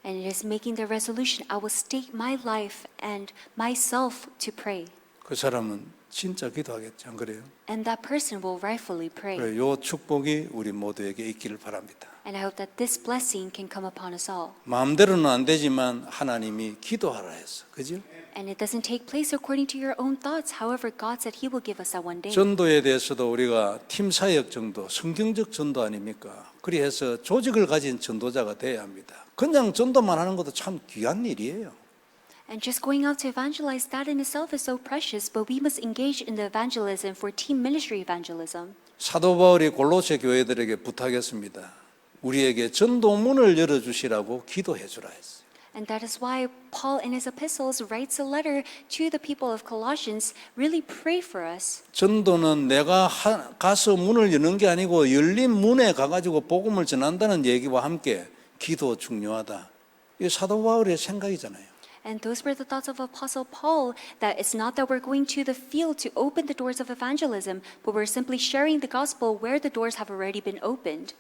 And it is making the resolution, I will stake my life and myself to pray. 그 사람은 진짜 기도하겠죠. 안 그래요? And that person will rightfully pray. 그래, 요 축복이 우리 모두에게 있기를 바랍니다. And I hope that this blessing can come upon us all. 마음대로는 안 되지만 하나님이 기도하라 했어. 그죠? And it doesn't take place according to your own thoughts. However, God said He will give us that one day. 전도에 대해서도 우리가 팀 사역 정도, 성경적 전도 아닙니까? 그래서 조직을 가진 전도자가 돼야 합니다. 그냥 전도만 하는 것도 참 귀한 일이에요. And just going out to evangelize, that in itself is so precious, but we must engage in the evangelism for team ministry evangelism. 사도 바울이 골로새 교회들에게 부탁했습니다. 우리에게 전도문을 열어주시라고 기도해 주라 했어요. And that is why Paul in his epistles writes a letter to the people of Colossians, really pray for us. 전도는 내가 가서 문을 여는 게 아니고 열린 문에 가가지고 복음을 전한다는 얘기와 함께 기도 중요하다. 이게 사도 바울의 생각이잖아요. And those were the thoughts of Apostle Paul, that it's not that we're going to the field to open the doors of evangelism, but we're simply sharing the gospel where the doors have already been opened.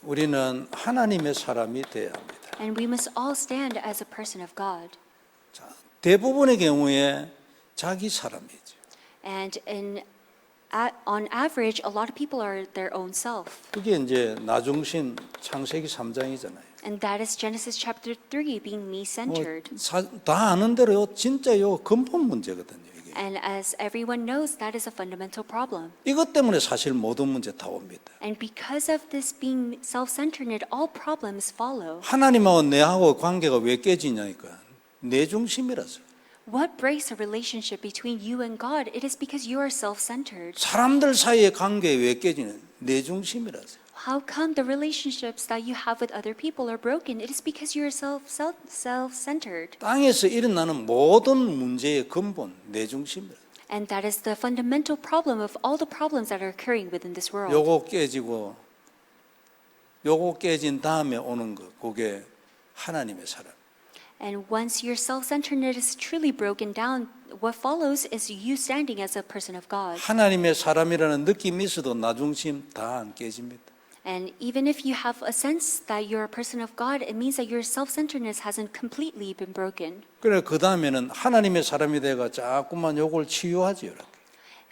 우리는 하나님의 사람이 돼야 합니다. And we must all stand as a person of God. 자, 대부분의 경우에 자기 사람이죠. And on average, a lot of people are their own self. 그게 이제 나중심 창세기 3장이잖아요. And that is Genesis chapter 3, being me-centered. 다 아는 대로 진짜 요 근본 문제거든요. 이게. And as everyone knows, that is a fundamental problem. 이것 때문에 사실 모든 문제 다 옵니다. And because of this being self-centered, all problems follow. 하나님하고 내하고 관계가 왜 깨지냐니까 내 중심이라서. What breaks a relationship between you and God? It is because you are self-centered. 사람들 사이의 관계 왜 깨지는 내 중심이라서. How come the relationships that you have with other people are broken? It is because you are self-centered. 땅에서 일어나는 모든 문제의 근본 내 중심이라서. And that is the fundamental problem of all the problems that are occurring within this world. 요거 깨진 다음에 오는 거 그게 하나님의 사람. And once your self-centeredness is truly broken down, what follows is you standing as a person of God. 하나님의 사람이라는 느낌이 있어도 나 중심 다 안 깨집니다. And even if you have a sense that you're a person of God, it means that your self-centeredness hasn't completely been broken. 그래 그 다음에는 하나님의 사람이 돼가 자꾸만 요걸 치유하지 이렇게.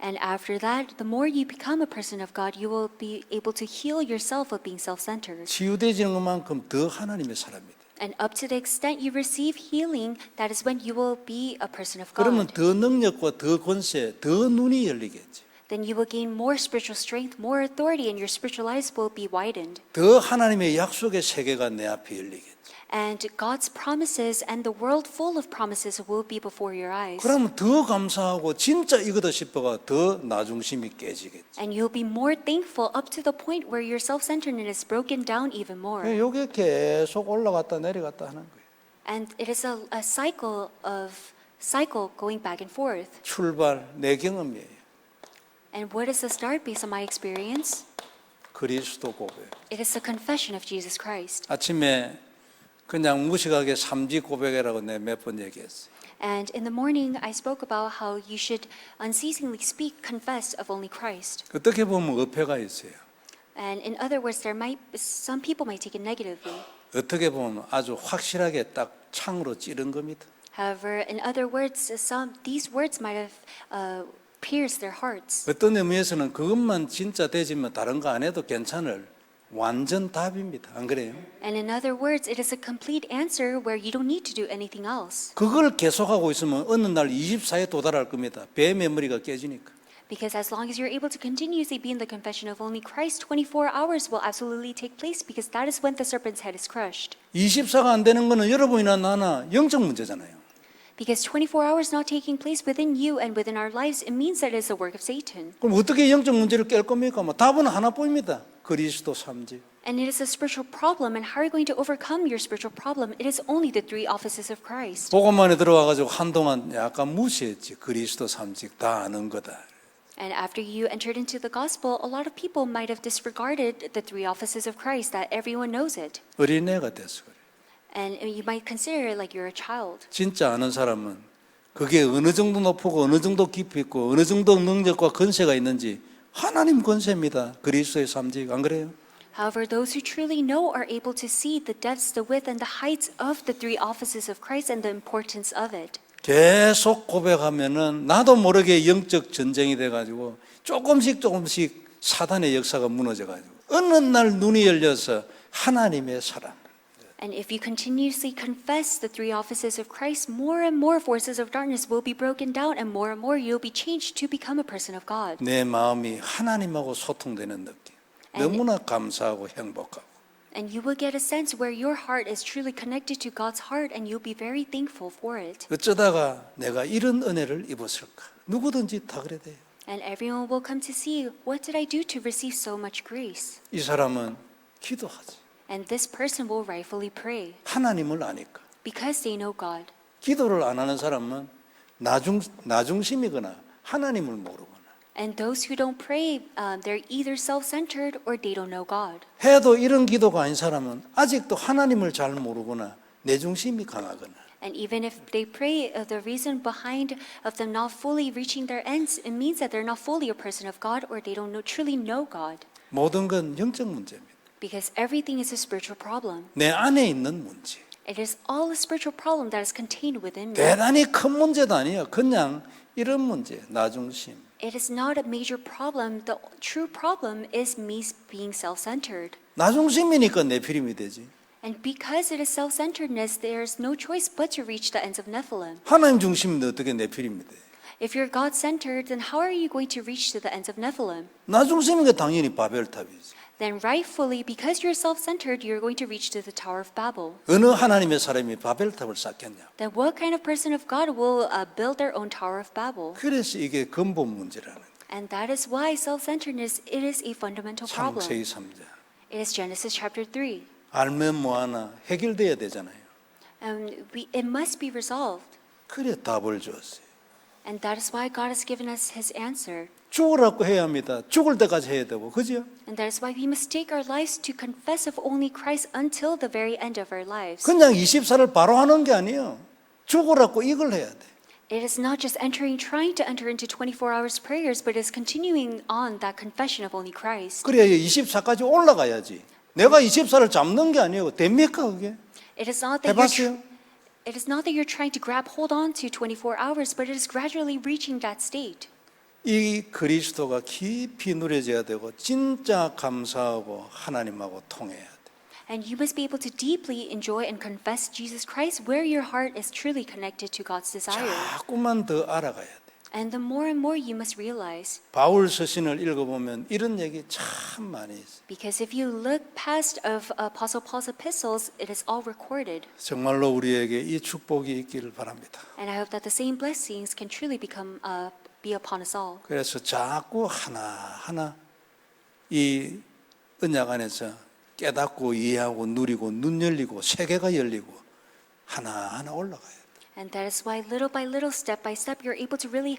And after that, the more you become a person of God, you will be able to heal yourself of being self-centered. 치유되지는 것만큼 더 하나님의 사람이다. And up to the extent you receive healing, that is when you will be a person of 그러면 God. 더 능력과 더 권세, 더 눈이 열리겠지. Then you will gain more spiritual strength, more authority, and your spiritual eyes will be widened. 더 하나님의 약속의 세계가 내 앞에 열리겠지. And God's promises and the world full of promises will be before your eyes. 그러면 더 감사하고 진짜 이거다 싶어가 더 나중심이 깨지겠지. And you'll be more thankful up to the point where your self-centeredness is broken down even more. 이게 계속 올라갔다 내려갔다 하는 거예요. And it is a cycle going back and forth. 출발 내 경험이에요. And what is the start based on my experience? 그리스도 고백. It is the confession of Jesus Christ. 아침에 그냥 무식하게 삼지 고백이라고 내가 몇 번 얘기했어요. And in the morning, I spoke about how you should unceasingly speak, confess of only Christ. 어떻게 보면 어폐가 있어요. And in other words, some people might take it negatively. 어떻게 보면 아주 확실하게 딱 창으로 찌른 겁니다. However, in other words, these words might have pierced their hearts. 어떤 의미에서는 그것만 진짜 되지면 다른 거 안 해도 괜찮을 완전 답입니다. 안 그래요? And in other words, it is a complete answer where you don't need to do anything else. 그걸 계속하고 있으면 어느 날 24에 도달할 겁니다. 뱀의 머리가 깨지니까. Because as long as you're able to continuously be in the confession of only Christ, 24 hours will absolutely take place because that is when the serpent's head is crushed. 24가 안 되는 거는 여러분이나 나나 영적 문제잖아요. Because 24 hours not taking place within you and within our lives, it means that it is the work of Satan. 그럼 어떻게 영적 문제를 깰 겁니까? 뭐 답은 하나뿐입니다. 그리스도 삼지. And it is a spiritual problem, and how are you going to overcome your spiritual problem? It is only the three offices of Christ. 복음만에 들어와가지고 한동안 약간 무시했지. 그리스도 삼직 다 아는 거다. And after you entered into the gospel, a lot of people might have disregarded the three offices of Christ, that everyone knows it. 어린애가 돼서 그래. And you might consider it like you're a child. 진짜 아는 사람은 그게 어느 정도 높고 어느 정도 깊이 있고 어느 정도 능력과 권세가 있는지 하나님 권세입니다. 그리스도의 삼직. 안 그래요? However, those who truly know are able to see the depths, the width, and the heights of the three offices of Christ and the importance of it. 계속 고백하면은 나도 모르게 영적 전쟁이 돼가지고 조금씩 사단의 역사가 무너져가지고 어느 날 눈이 열려서 하나님의 사람. And if you continuously confess the three offices of Christ, more and more forces of darkness will be broken down, and more you'll be changed to become a person of God. 내 마음이 하나님하고 소통되는 느낌. 너무나 감사하고 행복하고. And you will get a sense where your heart is truly connected to God's heart, and you'll be very thankful for it. 어쩌다가 내가 이런 은혜를 입었을까? 누구든지 다 그래 돼요. And everyone will come to see, what did I do to receive so much grace? 이 사람은 기도하지. And this person will rightfully pray 하나님을 아니까. because they know God. 기도를 안 하는 사람은 나중심이거나 하나님을 모르거나. And those who don't pray, they're either self-centered or they don't know God. 해도 이런 기도가 아닌 사람은 아직도 하나님을 잘 모르거나 내중심이 강하거나. And even if they pray, the reason behind of them not fully reaching their ends, it means that they're not fully a person of God or they don't truly know God. 모든 건 영적 문제입니다. Because everything is a spiritual problem. 내 안에 있는 문제. It is all a spiritual problem that is contained within me. 대단히 큰 문제도 아니에요. 그냥 이런 문제, 나중심. It is not a major problem. The true problem is me being self-centered. 나중심이니까 내피림이 되지. And because it is self-centeredness, there's no choice but to reach the ends of Nephilim. 하나님 중심인데 어떻게 내피림이 돼? If you're God-centered, then how are you going to reach to the ends of Nephilim? 나중심이니까 당연히 바벨탑이지. Then rightfully, because you're self-centered, you're going to reach to the Tower of Babel. 어느 하나님의 사람이 바벨탑을 쌓겠냐? Then what kind of person of God will build their own Tower of Babel? 그래서 이게 근본 문제라는 거예요. And that is why self-centeredness, it is a fundamental problem. 창세기 3장. It is Genesis chapter 3. 알면 뭐하나 해결돼야 되잖아요. And it must be resolved. 그래 답을 줬어요. And that is why God has given us His answer. 죽으라고 해야 합니다. 죽을 때까지 해야 되고, 그죠? And that is why we must take our lives to confess of only Christ until the very end of our lives. 그냥 24를 바로 하는 게 아니에요. 죽으라고 이걸 해야 돼. It is not just trying to enter into 24 hours prayers, but is continuing on that confession of only Christ. 그래야 24까지 올라가야지. 내가 24를 잡는 게 아니에요. 됩니까 그게? It is not that 해봤어요? it is not that you're trying to hold on to 24 hours, but it is gradually reaching that state. 이 그리스도가 깊이 누려져야 되고 진짜 감사하고 하나님하고 통해야 돼. And you must be able to deeply enjoy and confess Jesus Christ where your heart is truly connected to God's desire. 자꾸만 더 알아가야 돼. And the more and more you must realize. 바울 서신을 읽어보면 이런 얘기 참 많이 있어요. Because if you look past of Apostle Paul's epistles, it is all recorded. 정말로 우리에게 이 축복이 있기를 바랍니다. And I hope that the same blessings can truly be upon us all. 그래서 자꾸 하나하나 이 언약 안에서 깨닫고 이해하고 누리고 눈 열리고 세계가 열리고 하나하나 올라가요. And that is why little by little, step by step, you're able to really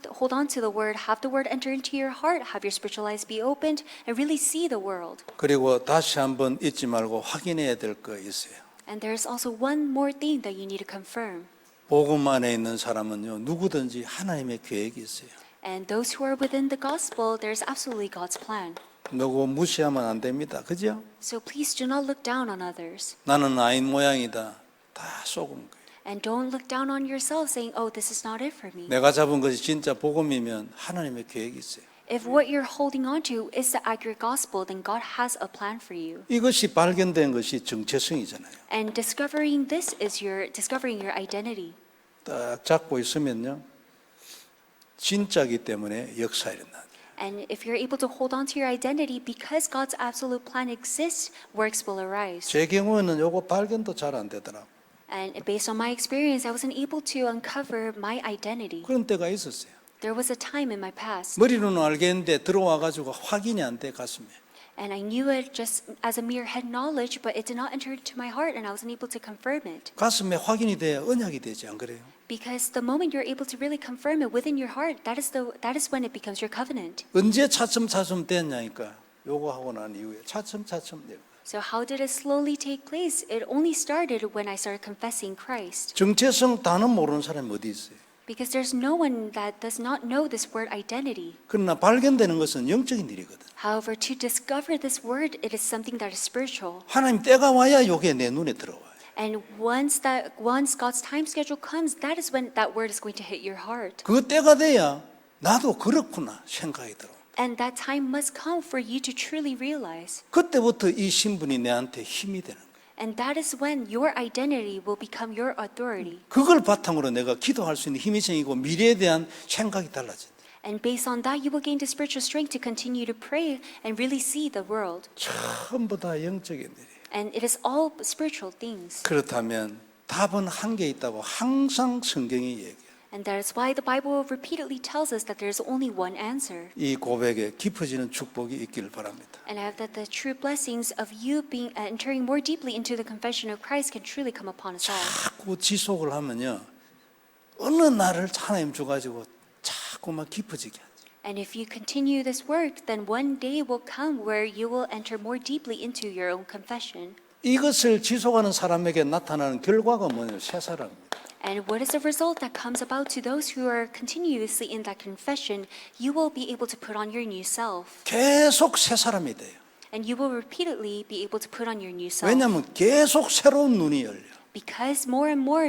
hold on to the word enter into your heart, have your spiritual eyes be opened, and really see the world. 그리고 다시 한번 잊지 말고 확인해야 될 거 있어요. And there's also one more thing that you need to confirm. 복음 안에 있는 사람은요, 누구든지 하나님의 계획이 있어요. And those who are within the gospel, there's absolutely God's plan. 누구 무시하면 안 됩니다. 그죠? So please do not look down on others. 나는 아인 모양이다. 다 속은 거예요. And don't look down on yourself saying, oh, this is not it for me. 내가 잡은 것이 진짜 복음이면 하나님의 계획이 있어요. If what you're holding on to is the accurate gospel, then God has a plan for you. 이것이 발견된 것이 정체성이잖아요. And discovering this is discovering your identity. 딱 잡고 있으면요, 진짜기 때문에 역사 일어나. And if you're able to hold on to your identity because God's absolute plan exists, works will arise. 제 경우에는 요거 발견도 잘 안 되더라고. And based on my experience, I wasn't able to uncover my identity. 그런 때가 있었어요. There was a time in my past, 머리로는 알겠는데 들어와 가지고 확인이 안 돼 가슴에. and I knew it just as a mere head knowledge, but it did not enter into my heart, and I wasn't able to confirm it. 가슴에 확인이 돼야 언약이 되지 안 그래요? Because the moment you're able to really confirm it within your heart, that is when it becomes your covenant. 언제 차츰차츰 됐냐니까 요거 하고 난 이후에 차츰차츰 되고. So how did it slowly take place? It only started when I started confessing Christ. 정체성 단어 모르는 사람이 어디 있어요? Because there's no one that does not know this word identity. 그러나 발견되는 것은 영적인 일이거든. However, to discover this word, it is something that is spiritual. 하나님 때가 와야 요게 내 눈에 들어와요. And once God's time schedule comes, that is when that word is going to hit your heart. 그 때가 돼야 나도 그렇구나 생각이 들어. And that time must come for you to truly realize. 그때부터 이 신분이 내한테 힘이 되는 거예요. And that is when your identity will become your authority. 그걸 바탕으로 내가 기도할 수 있는 힘이 생기고 미래에 대한 생각이 달라진다. And based on that, you will gain the spiritual strength to continue to pray and really see the world. 전부 다 영적인 일이에요. And it is all spiritual things. 그렇다면 답은 한 개 있다고 항상 성경이 얘기해요. And that is why the Bible repeatedly tells us that there is only one answer. 이 고백에 깊어지는 축복이 있기를 바랍니다. And I hope that the true blessings of you being entering more deeply into the confession of Christ can truly come upon us all. 자꾸 지속을 하면요, 어느 날을 하나님 줘가지고 자꾸만 깊어지게 하죠. And if you continue this work, then one day will come where you will enter more deeply into your own confession. 이것을 지속하는 사람에게 나타나는 결과가 뭐냐면 새 사람입니다. And what is the result that comes about to those who are continuously in that confession? You will be able to put on your new self. 계속 새 사람이 돼요. And you will repeatedly be able to put on your new self. 왜냐하면 계속 새로운 눈이 열려. Because more and more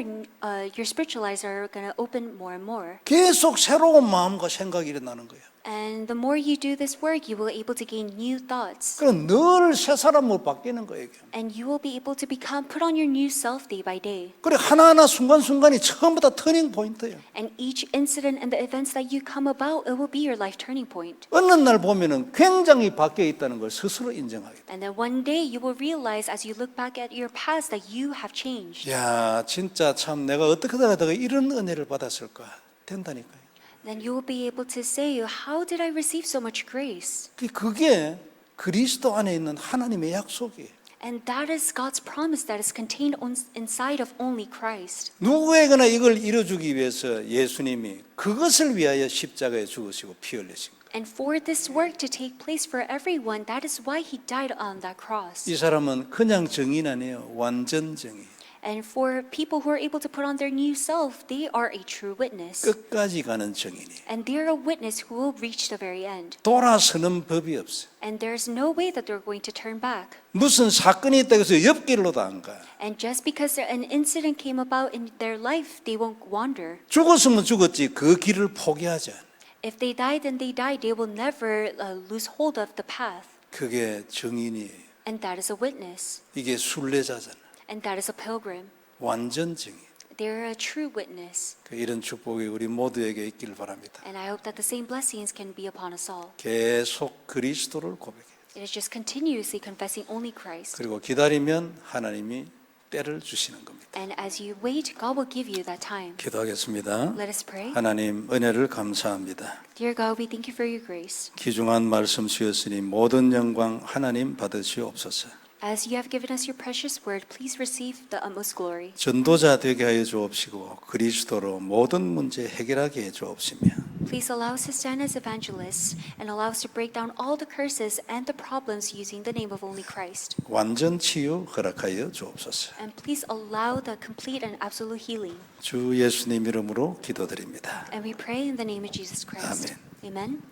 your spiritual eyes are going to open more and more. 계속 새로운 마음과 생각이 일어나는 거예요. And the more you do this work, you will be able to gain new thoughts. 그럼 늘 새 사람으로 바뀌는 거예요. And you will be able to put on your new self day by day. 그래 하나하나 순간순간이 전부 다 터닝 포인트예요. And each incident and the events that you come about, it will be your life turning point. 어느 날 보면은 굉장히 바뀌어 있다는 걸 스스로 인정하게 돼. And then one day you will realize as you look back at your past that you have changed. 야, 진짜 참 내가 어떻게 하다가 이런 은혜를 받았을까? 된다니까요. Then you will be able to say, how did I receive so much grace? 그게 그리스도 안에 있는 하나님의 약속이에요. And that is God's promise that is contained inside of only Christ. 누구에게나 이걸 이루어주기 위해서 예수님이 그것을 위하여 십자가에 죽으시고 피 흘리신 거예요. And for this work to take place for everyone, that is why he died on that cross. 이 사람은 그냥 정인 아니에요. 완전 정인. And for people who are able to put on their new self, they are a true witness. 끝까지 가는 정인이에요. And they're a witness who will reach the very end. 돌아서는 법이 없어요. And there's no way that they're going to turn back. 무슨 사건이 있다고 해서 옆길로도 안 가요. And just because an incident came about in their life, they won't wander. 죽었으면 죽었지 그 길을 포기하지 않아요. If they die, then they die. They will never lose hold of the path. 그게 정인이에요. And that is a witness. 이게 순례자잖아요. And that is a pilgrim. 완전 정인. They're a true witness. 이런 축복이 우리 모두에게 있기를 바랍니다. And I hope that the same blessings can be upon us all. 계속 그리스도를 고백해요. It is just continuously confessing only Christ. 그리고 기다리면 하나님이 때를 주시는 겁니다. And as you wait, God will give you that time. 기도하겠습니다. Let us pray. 하나님 은혜를 감사합니다. Dear God, we thank you for your grace. 귀중한 말씀 주셨으니 모든 영광 하나님 받으시옵소서. As you have given us your precious word, please receive the utmost glory. 전도자 되게 하여 주옵시고 그리스도로 모든 문제 해결하게 해 주옵시며 Please allow us to stand as evangelists and allow us to break down all the curses and the problems using the name of only Christ. 완전 치유 허락하여 주옵소서. And please allow the complete and absolute healing. 주 예수님 이름으로 기도드립니다. And we pray in the name of Jesus Christ. Amen. Amen.